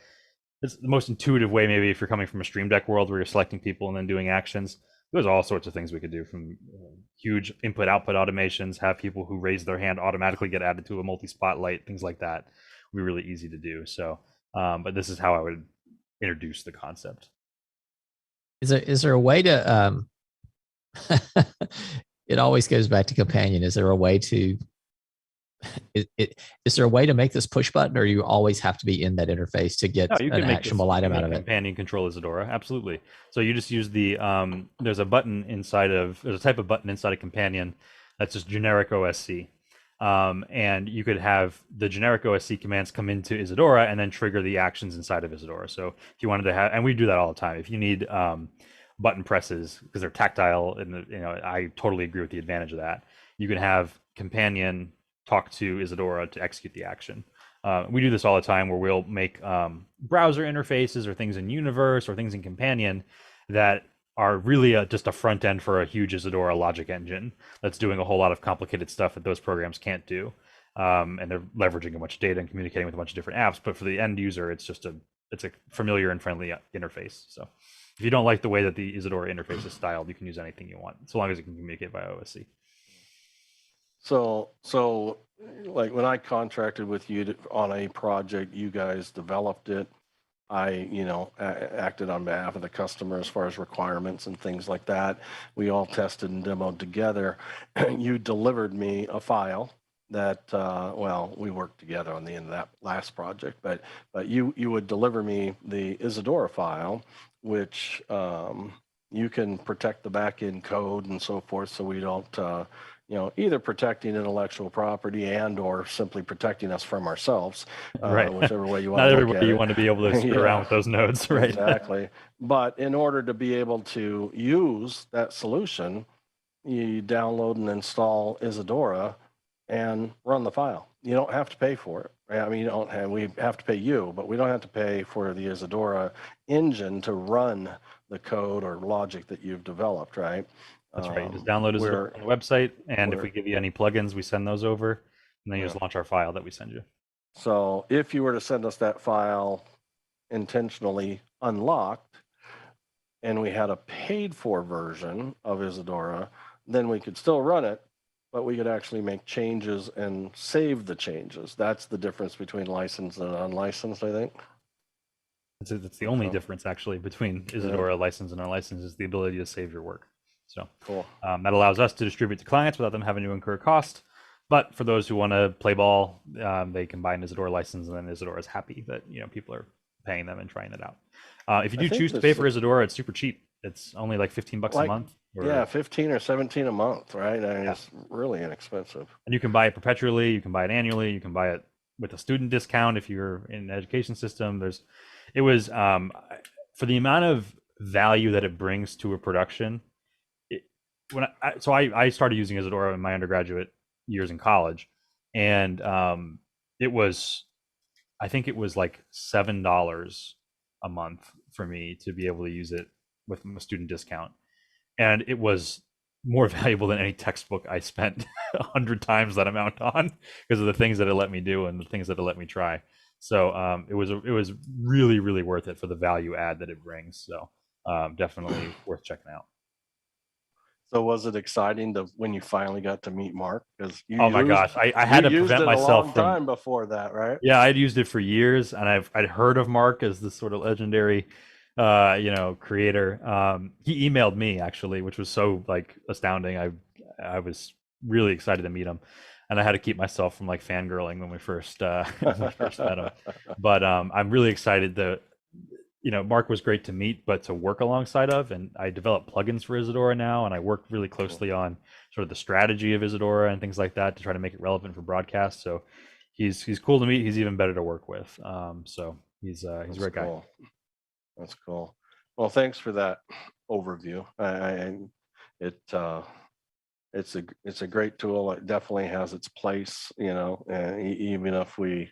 it's the most intuitive way, maybe if you're coming from a Stream Deck world where you're selecting people and then doing actions. There's all sorts of things we could do, from huge input-output automations, have people who raise their hand automatically get added to a multi-spotlight, things like that. Would be really easy to do. So, but this is how I would introduce the concept. Is there a way to it always goes back to companion. Is there a way to is there a way to make this push button, or you always have to be in that interface to get No, you an can make actionable item out of it? companion control Isadora, absolutely. So you just use the there's a button inside of there's a type of button inside a companion that's just generic OSC, and you could have the generic OSC commands come into Isadora and then trigger the actions inside of Isadora. So if you wanted to have, and we do that all the time. If you need button presses because they're tactile, and I totally agree with the advantage of that. You can have companion talk to Isadora to execute the action. We do this all the time where we'll make browser interfaces or things in Universe or things in Companion that are really just a front end for a huge Isadora logic engine that's doing a whole lot of complicated stuff that those programs can't do. And they're leveraging a bunch of data and communicating with a bunch of different apps. But for the end user, it's a familiar and friendly interface. So if you don't like the way that the Isadora interface is styled, you can use anything you want, so long as it can communicate via OSC. So like when I contracted with you on a project, you guys developed it. I, acted on behalf of the customer as far as requirements and things like that. We all tested and demoed together. You delivered me a file that, we worked together on the end of that last project, but you would deliver me the Isadora file, which you can protect the back-end code and so forth, so we don't, either protecting intellectual property and or simply protecting us from ourselves, right? Whichever way you want Not to look everybody at you it. want to be able to screw around with those nodes, right? Exactly. But in order to be able to use that solution, you download and install Isadora and run the file. You don't have to pay for it. Right? I mean, we have to pay you, but we don't have to pay for the Isadora engine to run the code or logic that you've developed, right? That's right. You just download it on the website, and if we give you any plugins, we send those over, and then you just launch our file that we send you. So if you were to send us that file intentionally unlocked, and we had a paid-for version of Isadora, then we could still run it, but we could actually make changes and save the changes. That's the difference between licensed and unlicensed, I think. It's the only difference, actually, between Isadora licensed and unlicensed is the ability to save your work. So cool. That allows us to distribute to clients without them having to incur cost. But for those who want to play ball, they can buy an Isadora license, and then Isadora is happy that people are paying them and trying it out. If you do choose to pay for Isadora, it's super cheap. It's only like $15 a month. Yeah, 15 or 17 a month, right? I mean, it's really inexpensive. And you can buy it perpetually. You can buy it annually. You can buy it with a student discount if you're in an education system. It was for the amount of value that it brings to a production. I started using Isadora in my undergraduate years in college, and I think it was like $7 a month for me to be able to use it with a student discount, and it was more valuable than any textbook I spent 100 times that amount on, because of the things that it let me do and the things that it let me try. So it was really, really worth it for the value add that it brings. So definitely worth checking out. So was it exciting when you finally got to meet Mark? Because my gosh, I had to prevent myself from time before that, right? Yeah, I'd used it for years, and I'd heard of Mark as this sort of legendary, creator. He emailed me, actually, which was so astounding. I was really excited to meet him, and I had to keep myself from fangirling when we first met him. But I'm really excited that. Mark was great to meet, but to work alongside of, and I developed plugins for Isadora now, and I work really closely on sort of the strategy of Isadora and things like that to try to make it relevant for broadcast. So he's cool to meet. He's even better to work with. So he's a great guy. That's cool. Well, thanks for that overview. It's a great tool. It definitely has its place, even if we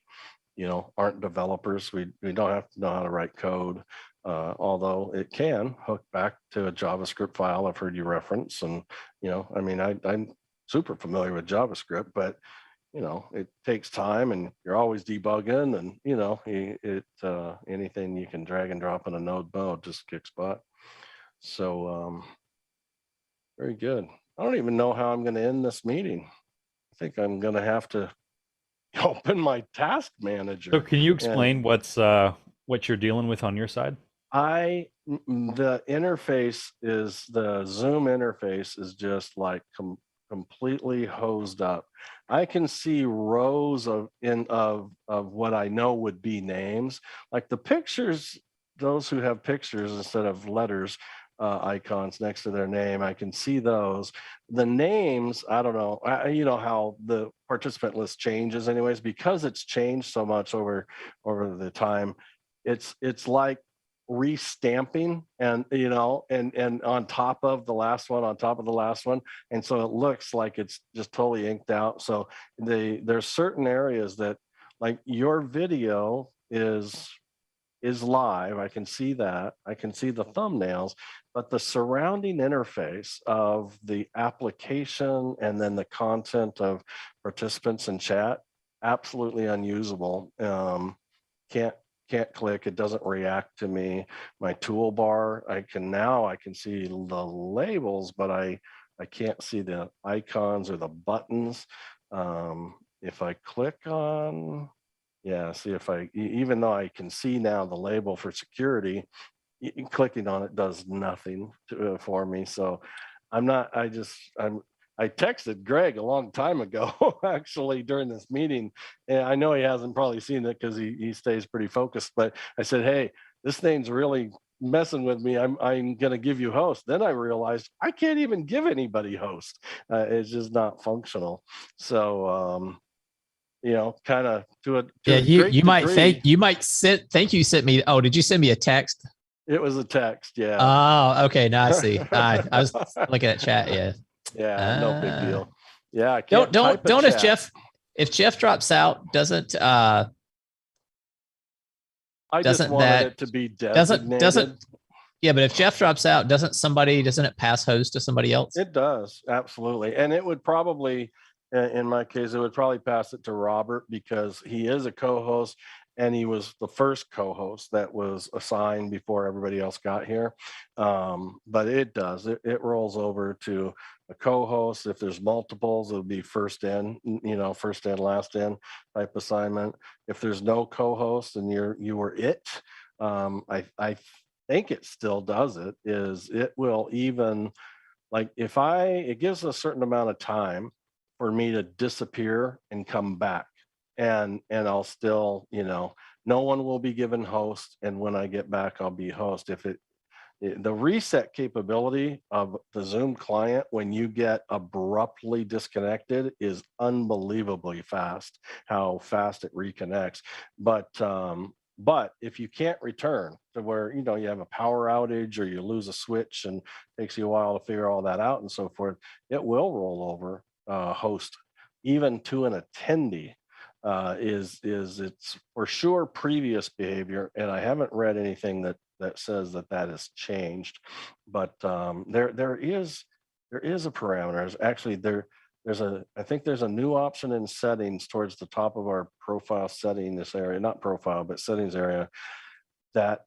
aren't developers, we don't have to know how to write code, although it can hook back to a JavaScript file I've heard you reference. And, I'm super familiar with JavaScript, but, it takes time, and you're always debugging, and, anything you can drag and drop in a node mode just kicks butt. So very good. I don't even know how I'm going to end this meeting. I think I'm going to have to open my task manager. So can you explain what you're dealing with on your side? The interface is, the Zoom interface is just like completely hosed up. I can see rows of what I know would be names, like the pictures. Those who have pictures instead of letters, icons next to their name, I can see those. The names, I don't know. You know how the participant list changes, anyways, because it's changed so much over the time. It's like restamping, and and on top of the last one, on top of the last one, and so it looks like it's just totally inked out. So there's certain areas that, like, your video is live. I can see that. I can see the thumbnails, but the surrounding interface of the application and then the content of participants in chat, absolutely unusable. Can't click. It doesn't react to me. My toolbar, I can see the labels, but I can't see the icons or the buttons. If I click on, yeah, see, if even though I can see now the label for security, clicking on it does nothing for me. So I texted Greg a long time ago, actually, during this meeting. And I know he hasn't probably seen it because he stays pretty focused, but I said, hey, this thing's really messing with me. I'm going to give you host. Then I realized I can't even give anybody host. It's just not functional. So, kind of to a you might think you sent me. Oh, did you send me a text? It was a text, yeah. Oh, okay. Now I see. I was looking at chat. Yeah. Yeah, no big deal. Yeah, I can't don't if Jeff drops out, doesn't I just wanted it to be designated. Yeah, but if Jeff drops out, doesn't it pass host to somebody else? It does, absolutely. And it would probably, in my case, it would probably pass it to Robert, because he is a co-host and he was the first co-host that was assigned before everybody else got here. But it does, it rolls over to a co-host. If there's multiples, it'll be first in, first in, last in type assignment. If there's no co-host and you were it, I think it still does it, is it will even, like, it gives a certain amount of time for me to disappear and come back, and I'll still, no one will be given host, and when I get back, I'll be host. The reset capability of the Zoom client when you get abruptly disconnected is unbelievably fast, how fast it reconnects. But if you can't return to where, you have a power outage or you lose a switch and it takes you a while to figure all that out and so forth, it will roll over host, even to an attendee. It's for sure previous behavior, and I haven't read anything that says that has changed. But there is a parameter. Actually, I think there's a new option in settings towards the top of our profile setting, this area, not profile, but settings area, that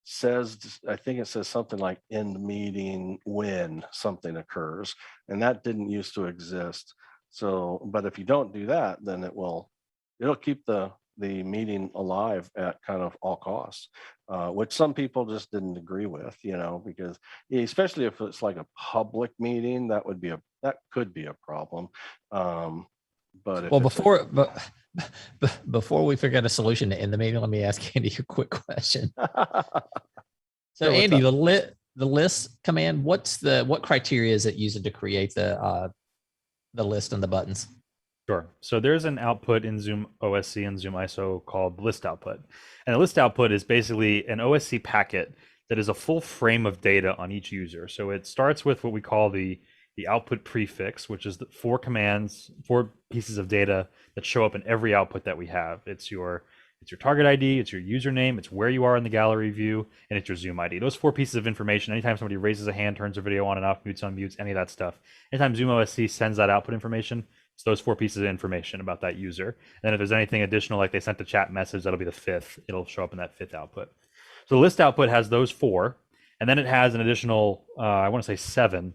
says, I think it says something like end meeting when something occurs, and that didn't used to exist. So, but if you don't do that, then it'll keep the meeting alive at kind of all costs, which some people just didn't agree with, because especially if it's like a public meeting, that could be a problem. But before we figure out a solution to end the meeting, let me ask Andy a quick question. So Andy, the list command, what criteria is it using to create the list and the buttons? Sure. So there's an output in ZoomOSC and ZoomISO called list output. And the list output is basically an OSC packet that is a full frame of data on each user. So it starts with what we call the output prefix, which is the 4 commands, 4 pieces of data that show up in every output that we have. It's your target ID, it's your username, it's where you are in the gallery view, and it's your Zoom ID. Those 4 pieces of information, anytime somebody raises a hand, turns their video on and off, mutes, unmutes, any of that stuff, anytime ZoomOSC sends that output information, it's those 4 pieces of information about that user. And then if there's anything additional, like they sent a chat message, that'll be the 5th. It'll show up in that 5th output. So the list output has those 4, and then it has an additional, I want to say 7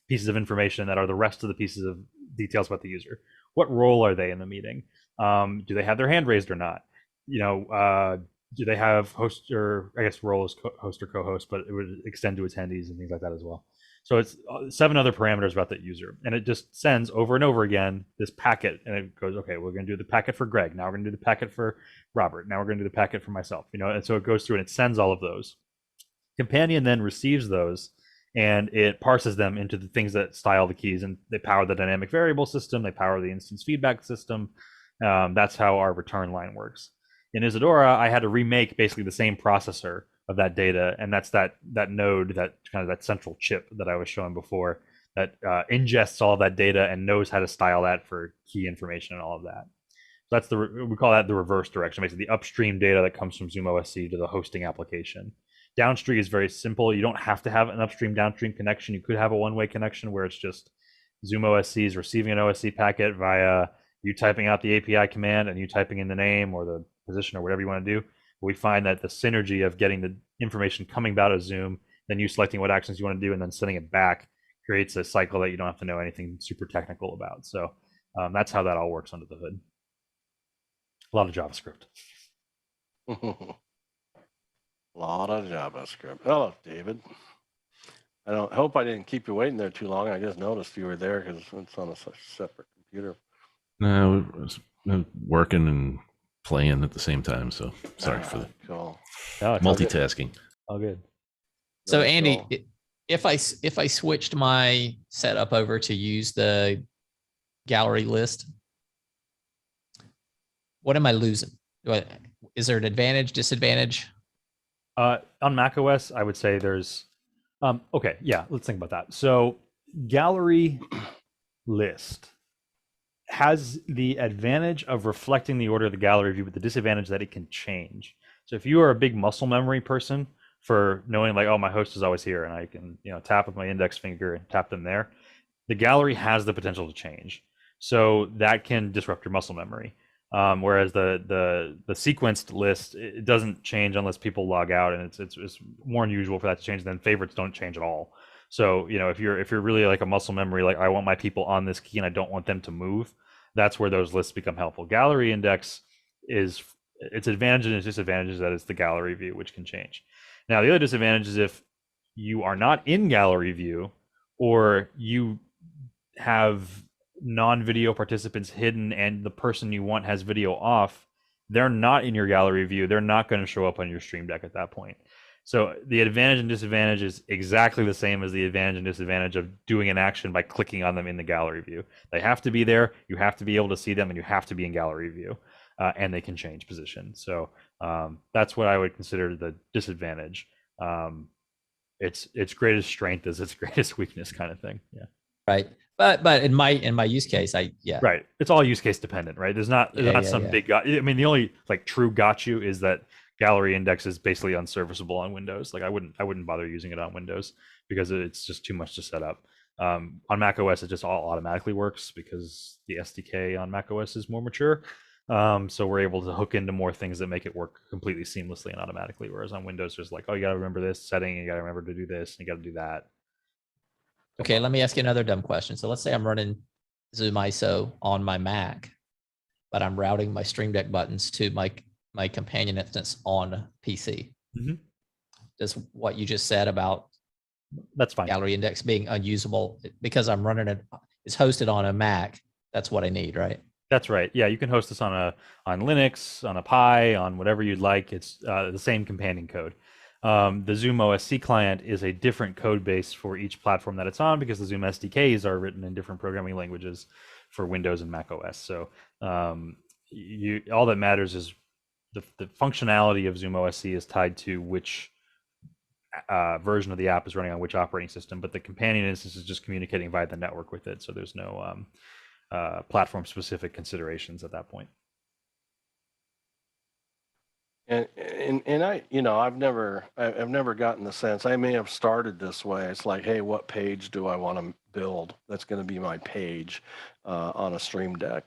pieces of information that are the rest of the pieces of details about the user. What role are they in the meeting? Do they have their hand raised or not? Do do they have host, or I guess role as host or co-host, but it would extend to attendees and things like that as well. So it's 7 other parameters about that user, and it just sends over and over again this packet, and it goes, okay, we're going to do the packet for Greg. Now we're going to do the packet for Robert. Now we're going to do the packet for myself. And so it goes through and it sends all of those. Companion then receives those, and it parses them into the things that style the keys, and they power the dynamic variable system. They power the instance feedback system. That's how our return line works. In Isadora, I had to remake basically the same processor of that data, and that's that node, that kind of that central chip that I was showing before, that ingests all of that data and knows how to style that for key information and all of that. So that's we call that the reverse direction, basically the upstream data that comes from ZoomOSC to the hosting application. Downstream is very simple. You don't have to have an upstream downstream connection. You could have a one-way connection where it's just ZoomOSC is receiving an OSC packet via you typing out the API command and you typing in the name or the position or whatever you want to do. We find that the synergy of getting the information coming out of Zoom, then you selecting what actions you want to do and then sending it back creates a cycle that you don't have to know anything super technical about. So that's how that all works under the hood. A lot of JavaScript. A lot of JavaScript. Hello, David. I hope I didn't keep you waiting there too long. I just noticed you were there because it's on a separate computer. No, I was working and playing at the same time, so sorry for the cool. multitasking. All good. So Andy, cool. if I switched my setup over to use the gallery list, what am I losing? Is there an advantage, disadvantage? On macOS, I would say there's okay, yeah, let's think about that. So gallery list has the advantage of reflecting the order of the gallery view, but the disadvantage that it can change. So if you are a big muscle memory person for knowing like, oh, my host is always here and I can, tap with my index finger and tap them there, the gallery has the potential to change. So that can disrupt your muscle memory. Whereas the sequenced list, it doesn't change unless people log out, and it's more unusual for that to change. Then favorites don't change at all. So if you're really like a muscle memory, like I want my people on this key and I don't want them to move, that's where those lists become helpful. Gallery index is its advantages and its disadvantages that it's the gallery view, which can change. Now the other disadvantage is if you are not in gallery view or you have non-video participants hidden and the person you want has video off, they're not in your gallery view. They're not going to show up on your stream deck at that point. So the advantage and disadvantage is exactly the same as the advantage and disadvantage of doing an action by clicking on them in the gallery view. They have to be there, you have to be able to see them, and you have to be in gallery view, and they can change position. So that's what I would consider the disadvantage. Its greatest strength is its greatest weakness, kind of thing. Yeah. Right. But in my use case, right. It's all use case dependent, right? There's not some big I mean, the only like true got you is that gallery index is basically unserviceable on Windows. Like I wouldn't bother using it on Windows because it's just too much to set up. On Mac OS, it just all automatically works because the SDK on Mac OS is more mature. So we're able to hook into more things that make it work completely seamlessly and automatically. Whereas on Windows, there's like, oh, you got to remember this setting, you got to remember to do this, and you got to do that. Okay, let me ask you another dumb question. So let's say I'm running ZoomISO on my Mac, but I'm routing my Stream Deck buttons to my companion instance on PC. Mm-hmm. Does what you just said about that's fine gallery index being unusable because I'm running it's hosted on a Mac? That's what I need, right? That's right. Yeah, you can host this on Linux, on a Pi, on whatever you'd like. It's the same companion code. The ZoomOSC client is a different code base for each platform that it's on because the Zoom SDKs are written in different programming languages for Windows and Mac OS. So all that matters is the functionality of ZoomOSC is tied to which version of the app is running on which operating system, but the companion instance is just communicating via the network with it. So there's no platform specific considerations at that point. And I've never gotten the sense. I may have started this way. It's like, hey, what page do I want to build? That's going to be my page on a Stream Deck.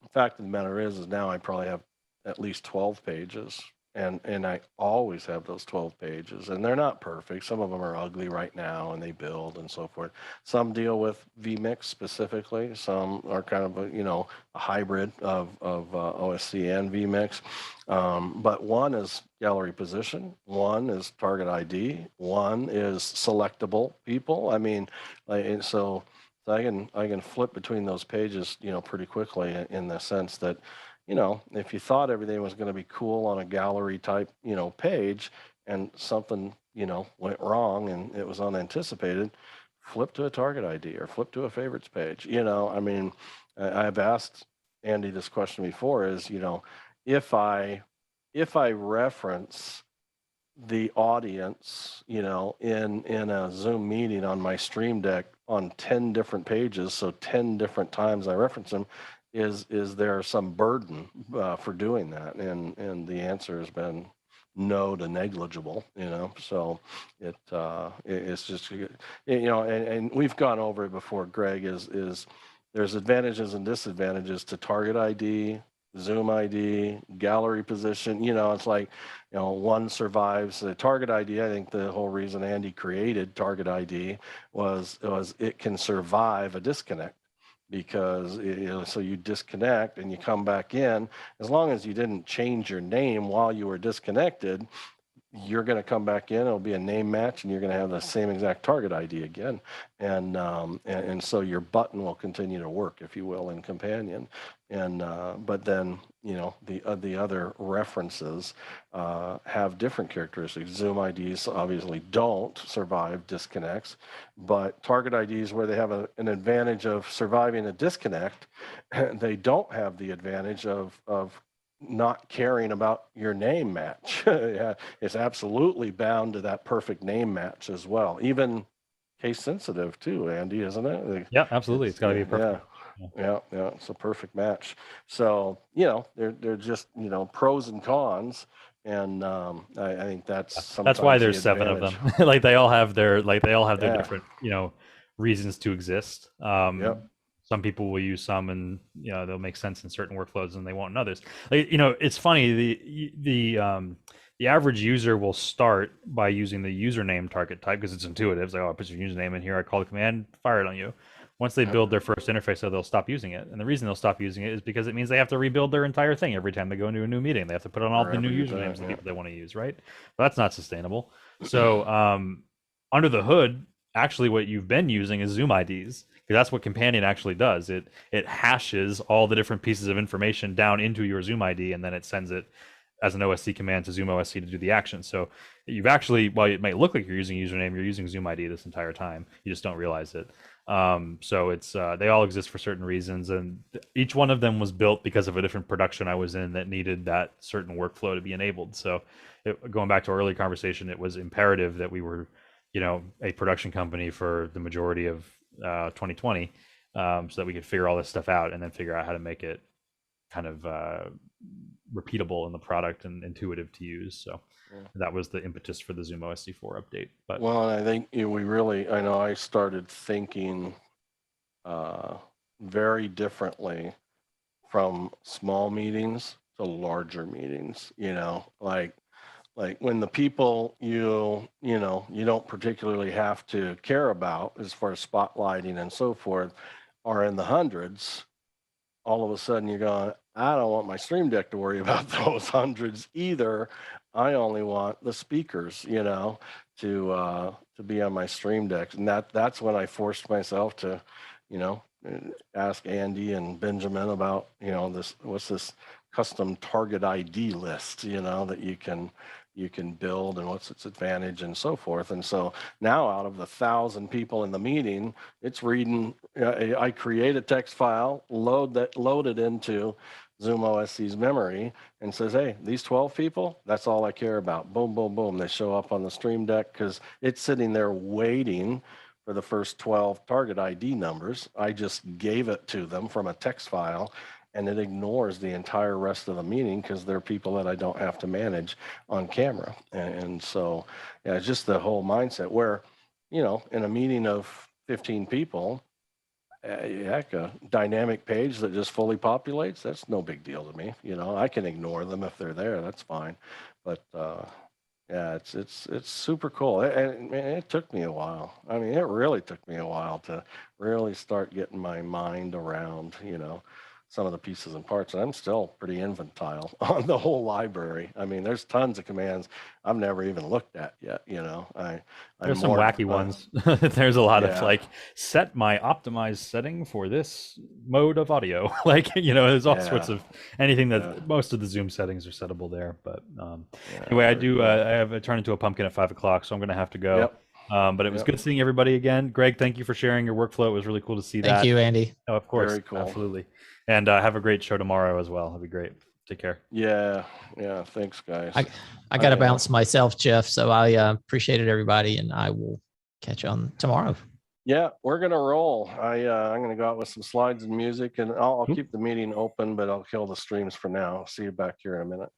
The fact of the matter is now I probably have at least 12 pages and I always have those 12 pages, and they're not perfect. Some of them are ugly right now, and they build and so forth. Some deal with vMix specifically. Some are kind of a hybrid of OSC and vMix. But one is gallery position, one is target ID, one is selectable people. I mean, and so I can flip between those pages, pretty quickly in the sense that, if you thought everything was going to be cool on a gallery type, page, and something, went wrong and it was unanticipated, flip to a target ID or flip to a favorites page. I mean, I've asked Andy this question before is, if I reference the audience, in a Zoom meeting on my Stream Deck on 10 different pages, so 10 different times I reference them, is there some burden for doing that? And the answer has been no to negligible. So it's just, and we've gone over it before, Greg. Is there's advantages and disadvantages to target ID, Zoom ID, gallery position. It's like, one survives the target ID. I think the whole reason Andy created target ID was it can survive a disconnect, because so you disconnect and you come back in, as long as you didn't change your name while you were disconnected, you're going to come back in, it'll be a name match, and you're going to have the same exact target ID again. And so your button will continue to work, if you will, in Companion. But then, the other references have different characteristics. Zoom IDs obviously don't survive disconnects, but target IDs, where they have an advantage of surviving a disconnect, they don't have the advantage of not caring about your name match. Yeah, it's absolutely bound to that perfect name match as well. Even case sensitive too, Andy, isn't it? Yeah, absolutely. It's got to be perfect. Yeah, it's a perfect match. So, they're just, pros and cons. And I think that's why there's 7 of them. Like they all have their different, reasons to exist. Some people will use some, and they'll make sense in certain workflows, and they won't in others. Like, it's funny, the average user will start by using the username target type because it's intuitive. It's like, I put your username in here, I call the command, fire it on you. Once they build their first interface, so they'll stop using it. And the reason they'll stop using it is because it means they have to rebuild their entire thing every time they go into a new meeting. They have to put on all the new usernames of people they want to use, right? But that's not sustainable. So under the hood, actually what you've been using is Zoom IDs, because that's what Companion actually does. It hashes all the different pieces of information down into your Zoom ID, and then it sends it as an OSC command to ZoomOSC to do the action. So you've actually, while it might look like you're using username, you're using Zoom ID this entire time. You just don't realize it. So it's they all exist for certain reasons, and each one of them was built because of a different production I was in that needed that certain workflow to be enabled. So going back to our early conversation, it was imperative that we were, a production company for the majority of 2020, so that we could figure all this stuff out and then figure out how to make it kind of repeatable in the product and intuitive to use. So that was the impetus for the ZoomOSC 4 update. But I think I know I started thinking very differently from small meetings to larger meetings. Like when the people you don't particularly have to care about as far as spotlighting and so forth are in the hundreds, all of a sudden you're going, I don't want my Stream Deck to worry about those hundreds either. I only want the speakers, to be on my Stream Deck. And that's when I forced myself to, ask Andy and Benjamin about, what's this custom target ID list, that you can build, and what's its advantage and so forth. And so now, out of the 1,000 people in the meeting, it's reading, I create a text file, load it into ZoomOSC's memory, and says, hey, these 12 people, that's all I care about. Boom, boom, boom. They show up on the Stream Deck because it's sitting there waiting for the first 12 target ID numbers. I just gave it to them from a text file, and it ignores the entire rest of the meeting because they're people that I don't have to manage on camera. And so, yeah, it's just the whole mindset where, in a meeting of 15 people, Heck, a dynamic page that just fully populates, that's no big deal to me. You know, I can ignore them if they're there. That's fine. But yeah, it's super cool. And it took me a while. I mean, it really took me a while to really start getting my mind around, you know, some of the pieces and parts. And I'm still pretty infantile on the whole library. I mean, there's tons of commands I've never even looked at yet. You know, There's some wacky ones. There's a lot of like, set my optimized setting for this mode of audio. Like, you know, there's all sorts of anything that most of the Zoom settings are settable there. But anyway, I have a turn into a pumpkin at 5 o'clock, so I'm going to have to go. Yep. But it was good seeing everybody again. Greg, thank you for sharing your workflow. It was really cool to see that. Thank you, Andy. Oh, of course. Very cool. Absolutely. And have a great show tomorrow as well. It'll be great. Take care. Yeah. Thanks, guys. I got to bounce myself, Jeff. So I appreciate it, everybody, and I will catch you on tomorrow. Yeah, we're gonna roll. I'm gonna go out with some slides and music, and I'll keep the meeting open, but I'll kill the streams for now. See you back here in a minute.